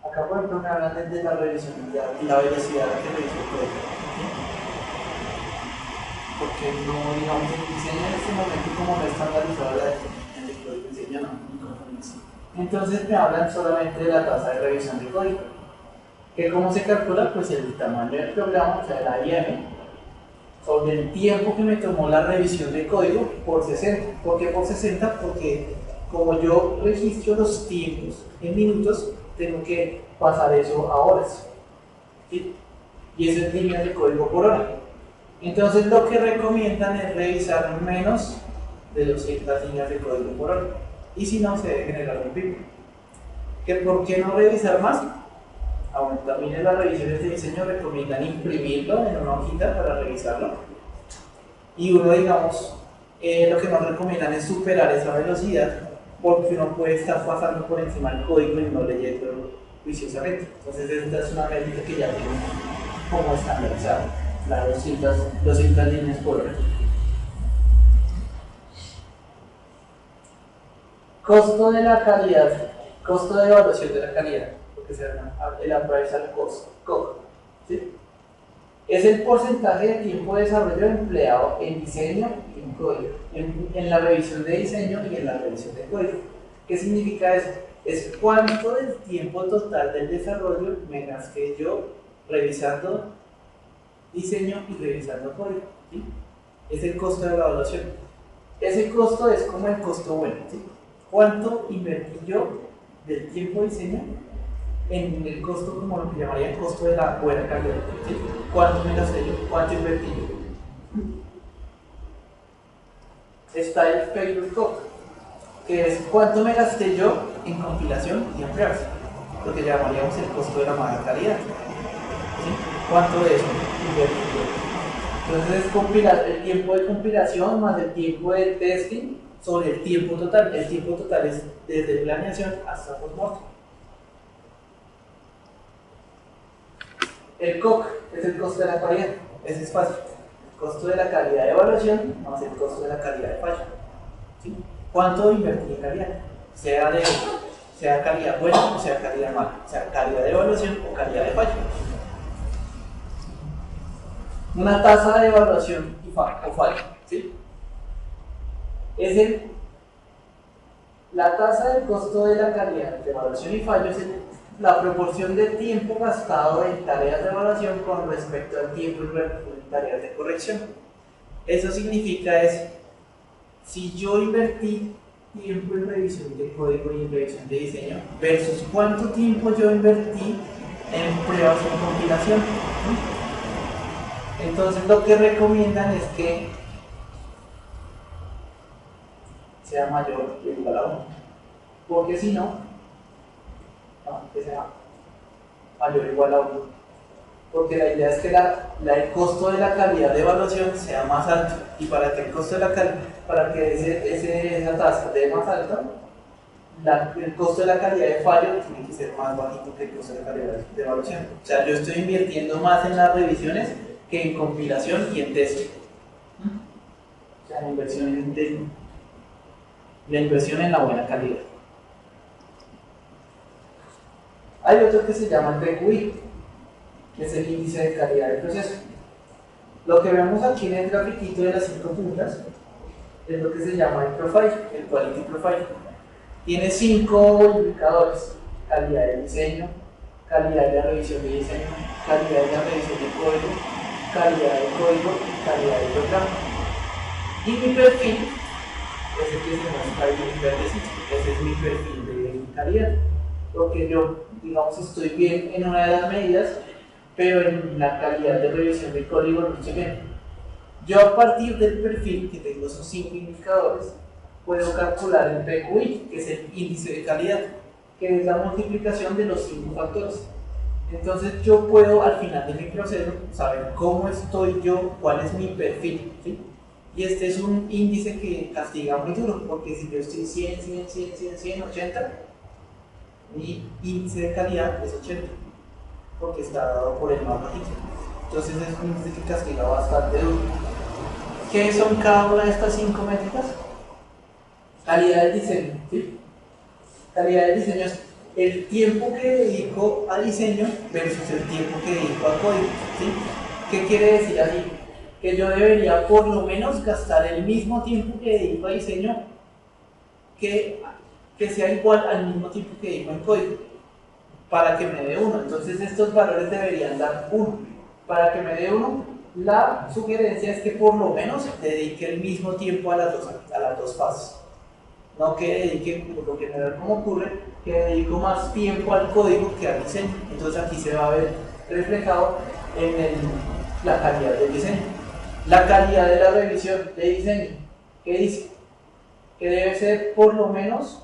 Acá, por ejemplo, me hablan de la revisión y la velocidad a la que revisa el código. ¿Sí? Porque no, digamos, el diseño en este momento, como no estandarizado la definición del código, el diseño no. Entonces me hablan solamente de la tasa de revisión de código. ¿Que cómo se calcula? Pues el tamaño del programa, o sea, la IM, sobre el tiempo que me tomó la revisión de código por 60. ¿Por qué por 60? Porque como yo registro los tiempos en minutos, tengo que pasar eso a horas. ¿Sí? Y eso es líneas de código por hora. Entonces lo que recomiendan es revisar menos de 200 líneas de código por hora. Y si no, se debe generar un pico. ¿Por qué no revisar más? Bueno, también en las revisiones de diseño recomiendan imprimirlo en una hojita para revisarlo. Y uno, digamos, lo que nos recomiendan es superar esa velocidad porque uno puede estar pasando por encima del código y no leyendo juiciosamente. Entonces esta es una métrica que ya tiene como estandarizada, la 200 líneas por hora. Costo de la calidad, costo de evaluación de la calidad, lo que se llama el appraisal cost, COC, ¿sí? Es el porcentaje de tiempo de desarrollo empleado en diseño y en código, en la revisión de diseño y en la revisión de código. ¿Qué significa eso? Es cuánto del tiempo total del desarrollo me gasté yo revisando diseño y revisando código, ¿sí? Es el costo de la evaluación. Ese costo es como el costo bueno, ¿sí? ¿Cuánto invertí yo del tiempo de diseño en el costo, como lo que llamaría el costo de la buena calidad? ¿Sí? ¿Cuánto me gasté yo? ¿Cuánto invertí yo? Está el failure cost, que es cuánto me gasté yo en compilación y en pruebas, lo que llamaríamos el costo de la mala calidad. ¿Sí? ¿Cuánto de eso invertí yo? Entonces es compilar el tiempo de compilación más el tiempo de testing sobre el tiempo total. El tiempo total es desde planeación hasta post-mortem. El COC es el costo de la calidad. Ese es fácil. El costo de la calidad de evaluación más el costo de la calidad de fallo. ¿Sí? ¿Cuánto invertí en calidad? Sea calidad buena o sea calidad mala. O sea, calidad de evaluación o calidad de fallo. Una tasa de evaluación o fallo. ¿Sí? La tasa del costo de la calidad de evaluación y fallo es la proporción de tiempo gastado en tareas de evaluación con respecto al tiempo en tareas de corrección. Eso significa si yo invertí tiempo en revisión de código y en revisión de diseño versus cuánto tiempo yo invertí en pruebas o compilación. Entonces lo que recomiendan es que sea mayor o igual a 1, porque si no, que sea mayor o igual a 1, porque la idea es que el costo de la calidad de evaluación sea más alto, y para que el costo de la para que esa tasa sea más alta, el costo de la calidad de fallo tiene que ser más bajito que el costo de la calidad de evaluación. O sea, yo estoy invirtiendo más en las revisiones que en compilación y en testing. O sea, la inversión en la buena calidad. Hay otro que se llama el PQI, que es el índice de calidad del proceso. Lo que vemos aquí en el grafiquito de las 5 puntas es lo que se llama el profile, el quality profile. Tiene 5 indicadores: calidad de diseño, calidad de la revisión de diseño, calidad de la revisión de código, calidad de código y calidad de programa. Y mi perfil es el que se muestra ahí en verdecito. Ese es mi perfil de calidad, porque yo, digamos, estoy bien en una de las medidas, pero en la calidad de revisión de código no estoy bien. Yo, a partir del perfil, que tengo esos 5 indicadores, puedo calcular el PQI, que es el índice de calidad, que es la multiplicación de los 5 factores. Entonces yo puedo, al final de mi proceso, saber cómo estoy yo, cuál es mi perfil, ¿sí? Y este es un índice que castiga muy duro, porque si yo estoy 100, 100, 100, 100, 100, 80, mi índice de calidad es 80, porque está dado por el más bajito. Entonces es un índice que castiga bastante duro. ¿Qué son cada una de estas 5 métricas? Calidad del diseño, ¿sí? Calidad del diseño es el tiempo que dedico a diseño versus el tiempo que dedico a código, ¿sí? ¿Qué quiere decir así? Que yo debería por lo menos gastar el mismo tiempo que dedico a diseño que sea igual al mismo tiempo que dedico en código, para que me dé 1. Entonces estos valores deberían dar 1. Para que me dé 1, la sugerencia es que por lo menos dedique el mismo tiempo a las dos fases. No que dedique, por lo general como ocurre, que dedico más tiempo al código que al diseño. Entonces aquí se va a ver reflejado en la calidad del diseño. La calidad de la revisión de diseño, ¿qué dice? Que debe ser por lo menos,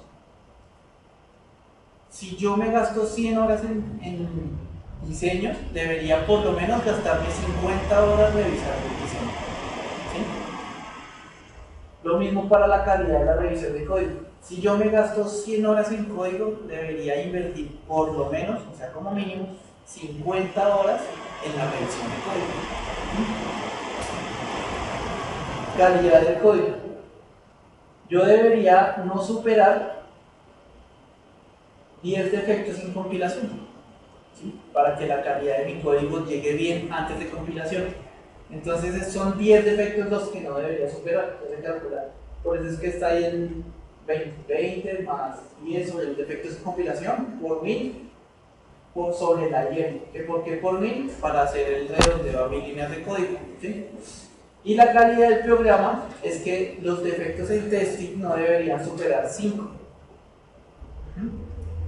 si yo me gasto 100 horas en diseño, debería por lo menos gastarme 50 horas revisando el diseño, ¿sí? Lo mismo para la calidad de la revisión de código. Si yo me gasto 100 horas en código, debería invertir por lo menos, o sea, como mínimo, 50 horas en la revisión de código. Calidad del código. Yo debería no superar 10 defectos en compilación, ¿sí? Para que la calidad de mi código llegue bien antes de compilación. Entonces son 10 defectos los que no debería superar, entonces calcular. Por eso es que está ahí en 20 más 10 sobre los defectos de compilación por 1000 sobre la y. ¿Por qué por 1000? Para hacer el redondeo a 1000 líneas de código, ¿sí? Y la calidad del programa es que los defectos en testing no deberían superar 5.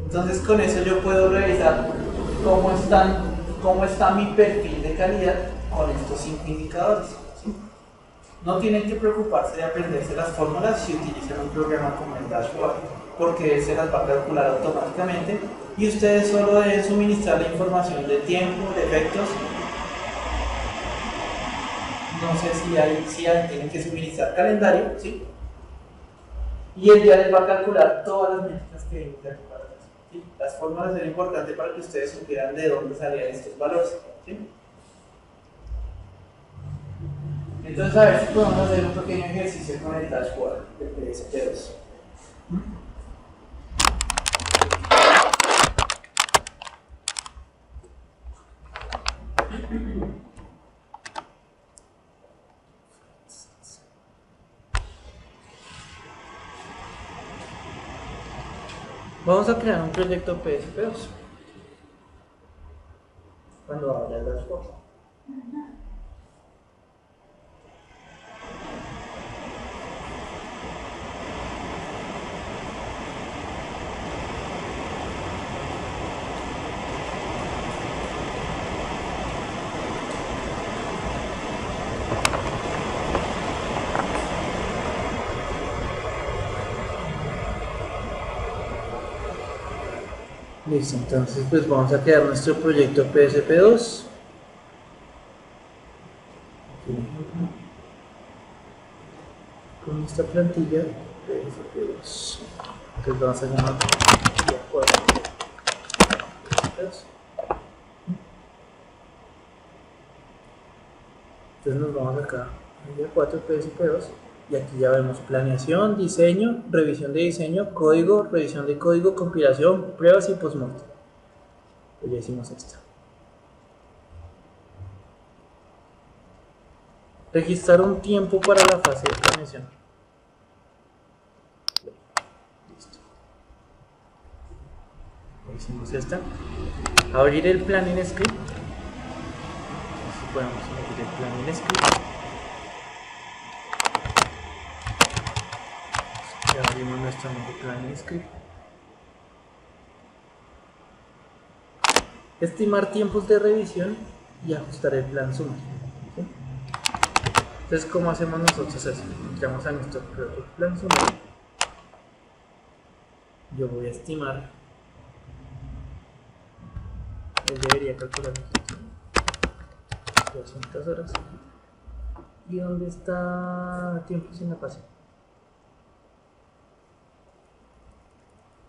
Entonces con eso yo puedo revisar cómo está mi perfil de calidad con estos 5 indicadores, ¿sí? No tienen que preocuparse de aprenderse las fórmulas si utilizan un programa como el Dashboard, porque él se las va a calcular automáticamente y ustedes solo deben suministrar la información de tiempo, defectos. No sé si tienen que suministrar calendario, ¿sí? Y él ya les va a calcular todas las métricas que deben de calcular, ¿sí? Las fórmulas eran importantes para que ustedes supieran de dónde salían estos valores, ¿sí? Entonces, a ver si podemos hacer un pequeño ejercicio con el dashboard del PSP2. Vamos a crear un proyecto PSP2 cuando abra el dashboard. Listo, entonces pues vamos a crear nuestro proyecto PSP2. Con esta plantilla PSP2. Entonces vamos a llamar plantilla 4 PSP2. Entonces nos vamos acá a plantilla 4 PSP2. Y aquí ya vemos planeación, diseño, revisión de diseño, código, revisión de código, compilación, pruebas y postmortem. Pues ya hicimos esto. Registrar un tiempo para la fase de planeación. Listo. Ya hicimos esta. Abrir el planning script. Así podemos abrir el planning script. Ya abrimos nuestro nuevo planning script. Estimar tiempos de revisión y ajustar el plan sumario, ¿sí? Entonces, ¿cómo hacemos nosotros eso? Entramos a nuestro propio plan sumario. Yo voy a estimar. Él debería calcular 200 horas. ¿Y dónde está tiempos en la fase?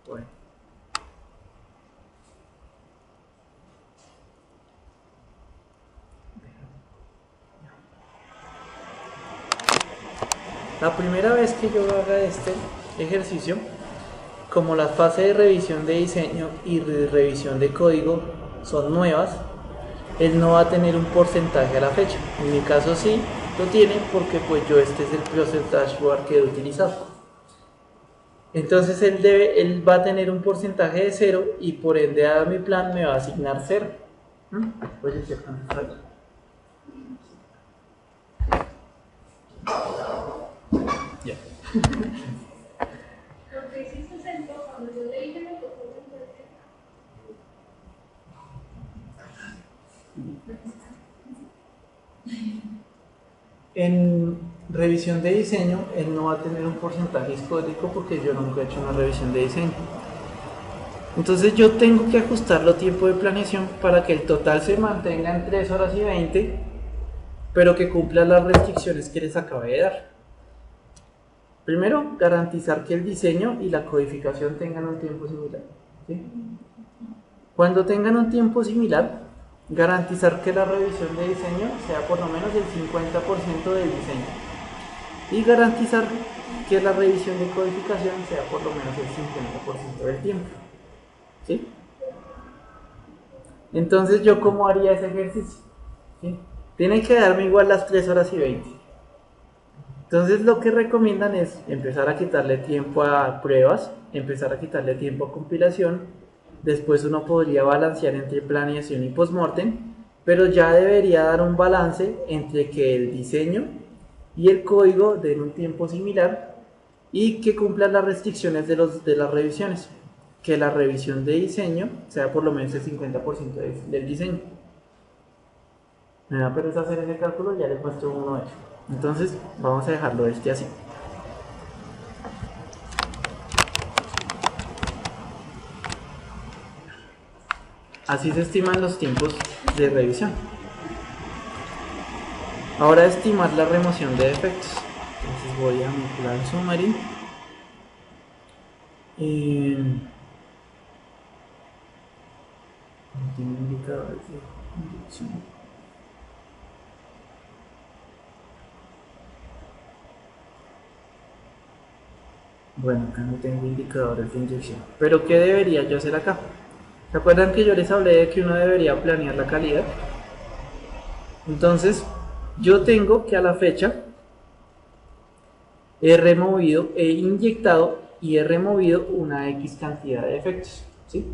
Bueno. La primera vez que yo haga este ejercicio, como las fases de revisión de diseño y de revisión de código son nuevas, él no va a tener un porcentaje a la fecha. En mi caso sí lo tiene porque pues yo este es el Process Dashboard que he utilizado. Entonces él va a tener un porcentaje de 0 y por ende a mi plan me va a asignar 0. Oye, ¿qué plan está aquí? Ya. Porque si 60, cuando yo le dije me tocó En revisión de diseño, él no va a tener un porcentaje histórico porque yo nunca he hecho una revisión de diseño. Entonces yo tengo que ajustar los tiempos de planeación para que el total se mantenga en 3 horas y 20, pero que cumpla las restricciones que les acabé de dar. Primero, garantizar que el diseño y la codificación tengan un tiempo similar, ¿sí? Cuando tengan un tiempo similar, garantizar que la revisión de diseño sea por lo menos el 50% del diseño y garantizar que la revisión de codificación sea por lo menos el 50% del tiempo, ¿sí? Entonces yo ¿cómo haría ese ejercicio? ¿Sí? Tienen que darme igual las 3 horas y 20. Entonces lo que recomiendan es empezar a quitarle tiempo a pruebas, empezar a quitarle tiempo a compilación. Después uno podría balancear entre planeación y postmortem, pero ya debería dar un balance entre que el diseño y el código den un tiempo similar y que cumplan las restricciones de las revisiones. Que la revisión de diseño sea por lo menos el 50% del diseño. Me da pereza hacer ese cálculo, ya les muestro uno hecho. Entonces vamos a dejarlo así. Así se estiman los tiempos de revisión. Ahora estimar la remoción de defectos. Entonces voy a mi plan summary. No tengo indicadores de inyección. Bueno, acá no tengo indicadores de inyección. Pero ¿qué debería yo hacer acá? ¿Se acuerdan que yo les hablé de que uno debería planear la calidad? Entonces, yo tengo que a la fecha he removido, he inyectado y he removido una X cantidad de defectos, ¿sí?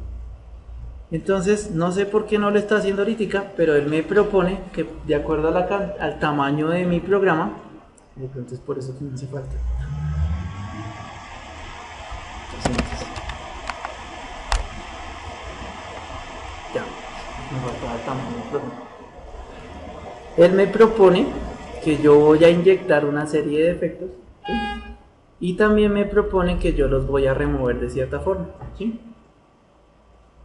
Entonces, no sé por qué no lo está haciendo ahorita, pero él me propone que de acuerdo al tamaño de mi programa, de pronto es por eso que me hace falta. Ya, me faltaba el tamaño del programa. Él me propone que yo voy a inyectar una serie de defectos, ¿sí? Y también me propone que yo los voy a remover de cierta forma, ¿sí?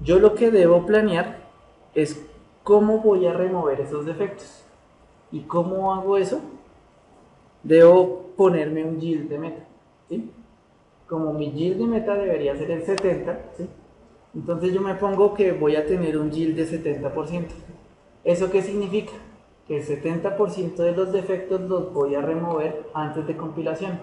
Yo lo que debo planear es cómo voy a remover esos defectos. ¿Y cómo hago eso? Debo ponerme un yield de meta, ¿sí? Como mi yield de meta debería ser el 70, ¿sí? Entonces yo me pongo que voy a tener un yield de 70%. ¿Eso qué significa? Que el 70% de los defectos los voy a remover antes de compilación.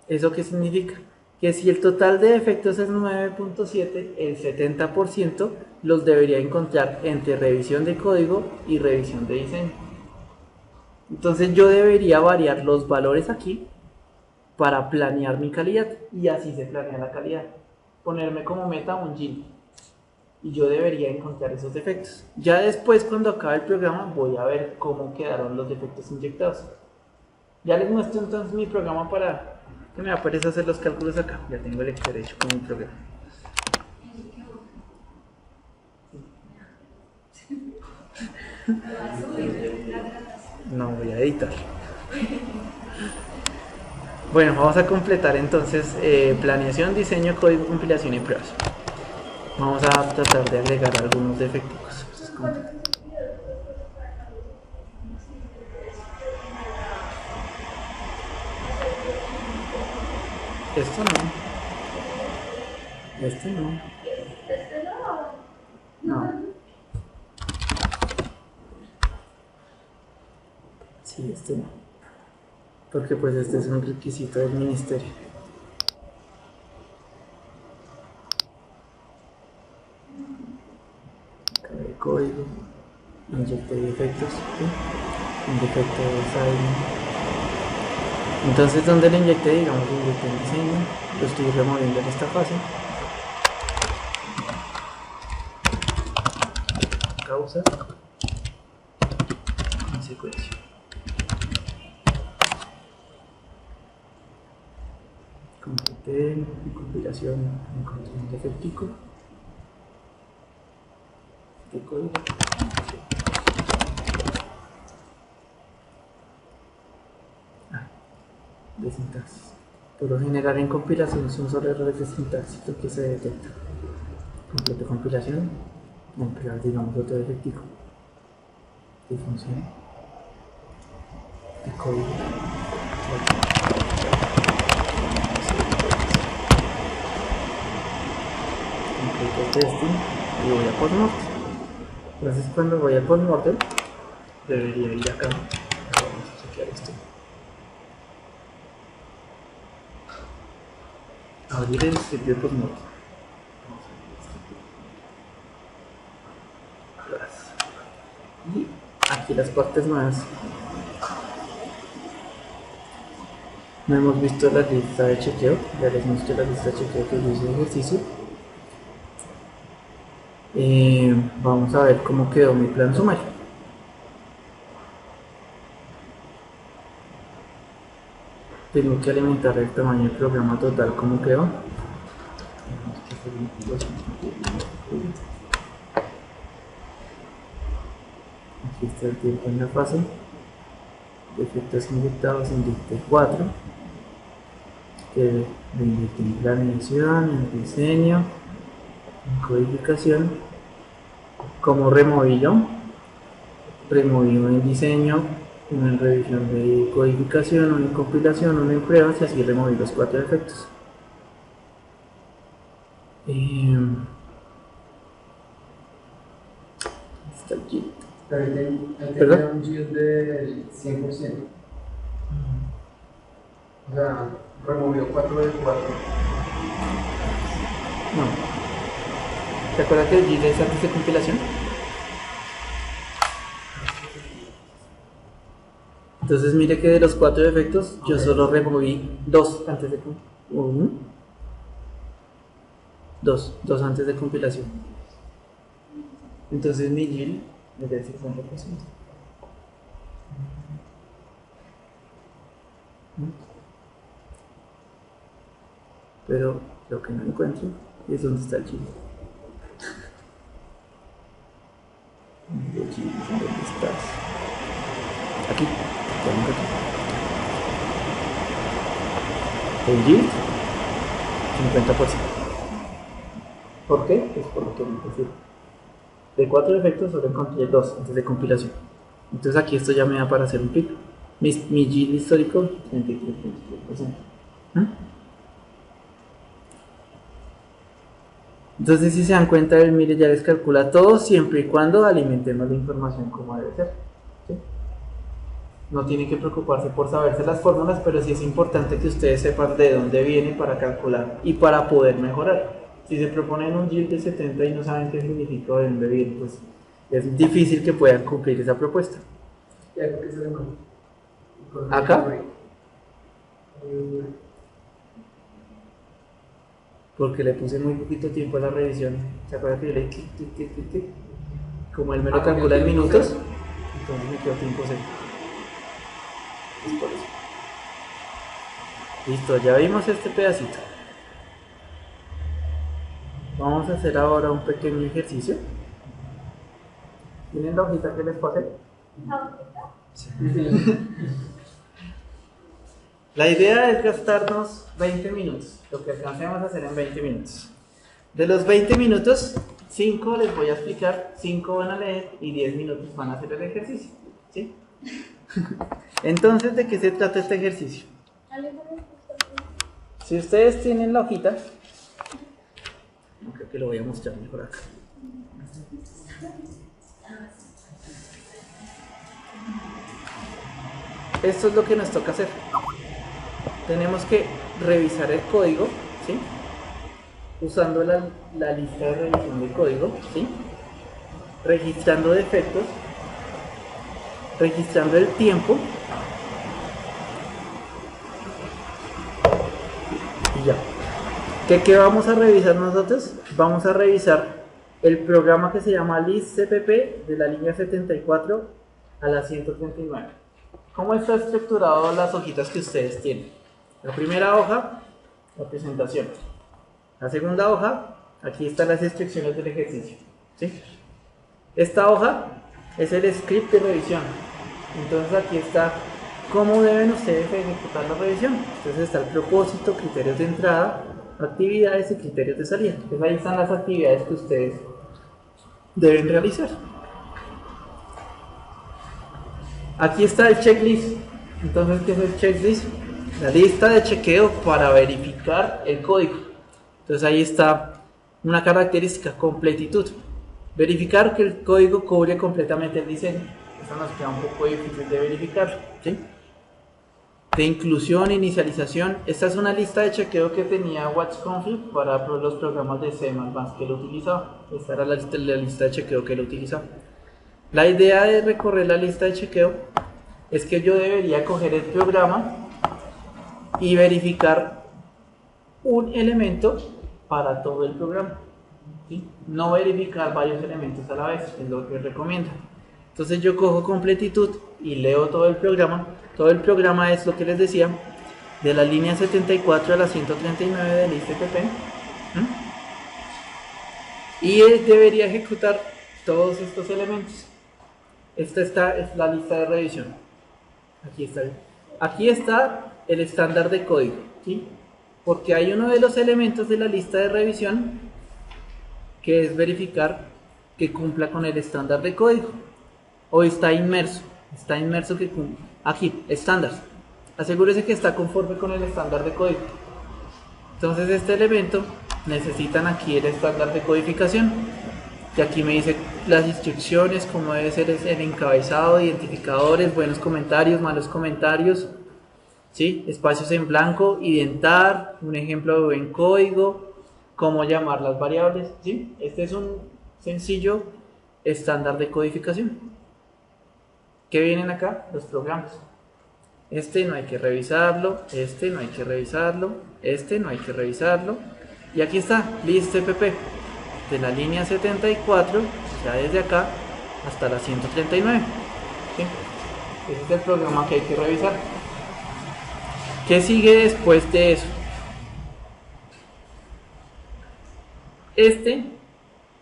¿Eso qué significa? Que si el total de defectos es 9.7, el 70% los debería encontrar entre revisión de código y revisión de diseño. Entonces yo debería variar los valores aquí para planear mi calidad, y así se planea la calidad. Ponerme como meta un yield, y yo debería encontrar esos defectos. Ya después, cuando acabe el programa, voy a ver cómo quedaron los defectos inyectados. Ya les muestro entonces mi programa para que me aparezca hacer los cálculos acá. Ya tengo el Excel hecho con mi programa. No voy a editar. Bueno, vamos a completar entonces planeación, diseño, código, compilación y pruebas. Vamos a tratar de agregar algunos defectos. Esto no. Este no. No. Sí, este no. Porque pues este es un requisito del ministerio. código, inyecté defectos, ¿sí? Un defecto sign. Entonces, ¿dónde le inyecté? Digamos, le inyecté en diseño, lo estoy removiendo en esta fase. Causa, consecuencia. Completé mi compilación, encontré un defectico de código. De sintaxis. Por lo general en compilación son solo errores de sintaxis lo que se detecta. Completo compilación, emplear digamos otro defectico de función de código. Completo testing y voy a postmortem. Entonces cuando voy a postmortem debería ir acá. Vamos a chequear esto. Abrir el script de postmortem. Y aquí las partes nuevas. No hemos visto la lista de chequeo. Ya les muestro la lista de chequeo que yo hice de ejercicio. Vamos a ver cómo quedó mi plan sumario. Tengo que alimentar el tamaño del programa total, ¿cómo quedó? Aquí está el tiempo en la fase. Defectos inyectados, inyecté 4. Que lo inyecté en planeación, en diseño, en codificación. ¿Cómo removí yo? Removí uno en diseño, uno en revisión de codificación, uno en compilación, uno en pruebas y así removí los 4 defectos. Está el Git. Tenía un yield del 100%. O sea, removió 4 de 4. No. ¿Te acuerdas que el Git es antes de compilación? Entonces mire que de los 4 defectos yo solo removí 2 antes de compilación. 2 antes de compilación. Entonces mi yield es del 50%. Pero lo que no encuentro es dónde está el yield. ¿Dónde estás? Aquí. El yield 50%. ¿Por qué? Pues por lo que me decir. De 4 defectos solo encontré 2 antes de compilación. Entonces aquí esto ya me da para hacer un pico. Mi yield histórico 33%. Entonces si se dan cuenta, mire, ya les calcula todo siempre y cuando alimentemos la información como debe ser. ¿Sí? No tienen que preocuparse por saberse las fórmulas, pero sí es importante que ustedes sepan de dónde viene para calcular y para poder mejorar. Si se proponen un yield de 70 y no saben qué significa o de dónde viene, pues es difícil que puedan cumplir esa propuesta. ¿Y algo que se le manda? ¿Acá? Porque le puse muy poquito tiempo a la revisión. ¿Se acuerdan que yo le di clic? Como él me lo calcula en minutos, entonces me quedó tiempo cero. Es por eso. Listo, ya vimos este pedacito. Vamos a hacer ahora un pequeño ejercicio. ¿Tienen la hojita que les pasé? Sí. La idea es gastarnos 20 minutos, lo que alcancemos a hacer en 20 minutos. De los 20 minutos, 5 les voy a explicar, 5 van a leer y 10 minutos van a hacer el ejercicio. ¿Sí? Entonces, ¿de qué se trata este ejercicio? Si ustedes tienen la hojita, creo que lo voy a mostrar mejor acá. Esto es lo que nos toca hacer. Tenemos que revisar el código, ¿sí? Usando la lista de revisión de código, ¿sí? registrando defectos, registrando el tiempo y ya. ¿Qué vamos a revisar nosotros? Vamos a revisar el programa que se llama list.cpp de la línea 74 a la 139. ¿Cómo está estructurado las hojitas que ustedes tienen? La primera hoja, la presentación. La segunda hoja, aquí están las instrucciones del ejercicio, ¿sí? Esta hoja es el script de revisión. Entonces aquí está cómo deben ustedes ejecutar la revisión. Entonces está el propósito, criterios de entrada, actividades y criterios de salida. Entonces ahí están las actividades que ustedes deben realizar. Aquí está el checklist. Entonces, ¿qué es el checklist? La lista de chequeo para verificar el código. Entonces ahí está una característica, completitud. Verificar que el código cubre completamente el diseño. Eso nos queda un poco difícil de verificar, ¿sí? De inclusión, inicialización. Esta es una lista de chequeo que tenía WatchConfig para los programas de C++ que él utilizaba. Esta era la lista de chequeo que él utilizaba. La idea de recorrer la lista de chequeo es que yo debería coger el programa y verificar un elemento para todo el programa, ¿sí? No verificar varios elementos a la vez, es lo que recomienda. Entonces yo cojo completitud y leo todo el programa. Todo el programa es lo que les decía, de la línea 74 a la 139 del list.cpp, y él debería ejecutar todos estos elementos. Esta es la lista de revisión. Aquí está el estándar de código, ¿sí? Porque hay uno de los elementos de la lista de revisión que es verificar que cumpla con el estándar de código, o está inmerso que cumpla. Aquí, estándar, asegúrese que está conforme con el estándar de código. Entonces este elemento necesitan aquí el estándar de codificación, y aquí me dice las instrucciones, cómo debe ser el encabezado, identificadores, buenos comentarios, malos comentarios, ¿sí? Espacios en blanco, identar, un ejemplo de buen código, cómo llamar las variables, ¿sí? Este es un sencillo estándar de codificación. ¿Qué vienen acá? Los programas. Este no hay que revisarlo, este no hay que revisarlo, este no hay que revisarlo. Y aquí está, list.cpp, de la línea 74, ya desde acá hasta la 139. ¿Sí? Ese es el programa que hay que revisar. ¿Qué sigue después de eso? Este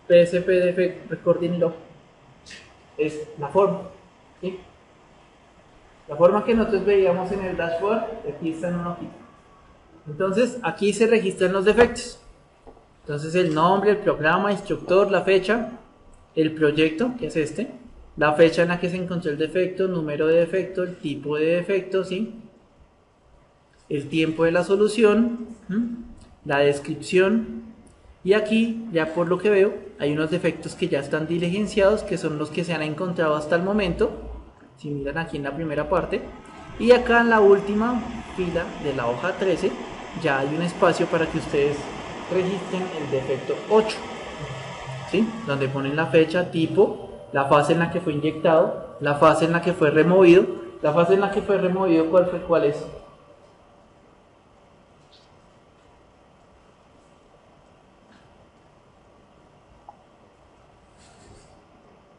PSP Defect Recording Log es la forma, ¿sí? La forma que nosotros veíamos en el dashboard, aquí está en una hojita. Entonces aquí se registran los defectos. Entonces el nombre, el programa, instructor, la fecha, el proyecto, que es este, la fecha en la que se encontró el defecto, número de defecto, el tipo de defecto, ¿sí? El tiempo de la solución, la descripción, y aquí, ya por lo que veo, hay unos defectos que ya están diligenciados, que son los que se han encontrado hasta el momento, si miran aquí en la primera parte, y acá en la última fila de la hoja 13, ya hay un espacio para que ustedes registren el defecto 8, ¿sí? Donde ponen la fecha, tipo, la fase en la que fue inyectado, la fase en la que fue removido. La fase en la que fue removido, ¿cuál es?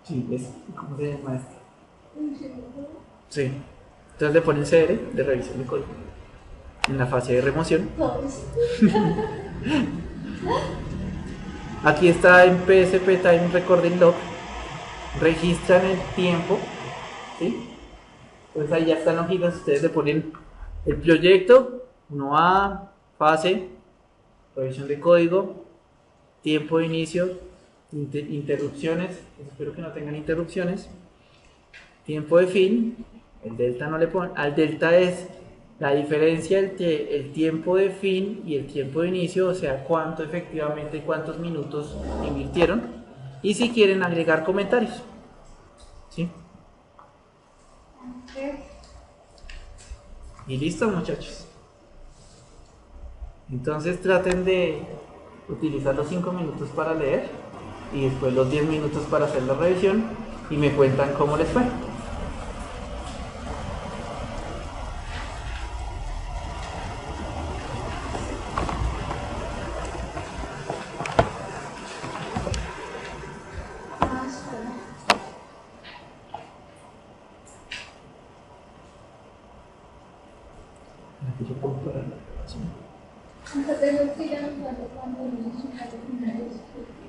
Sí, ¿cómo se llama esto? Sí. Entonces le ponen CR de revisión de código en la fase de remoción. Aquí está en PSP Time Recording Log, registran el tiempo, ¿sí? Entonces ahí ya están hojitas, ustedes le ponen el proyecto, 1A, fase, revisión de código, tiempo de inicio, interrupciones, espero que no tengan interrupciones, tiempo de fin, el delta no le ponen, al delta es la diferencia entre el tiempo de fin y el tiempo de inicio, o sea, cuánto efectivamente, cuántos minutos invirtieron, y si quieren agregar comentarios, ¿sí? Y listo, muchachos. Entonces traten de utilizar los 5 minutos para leer y después los 10 minutos para hacer la revisión y me cuentan cómo les fue. Hasta tengo que ir a cuando los finales.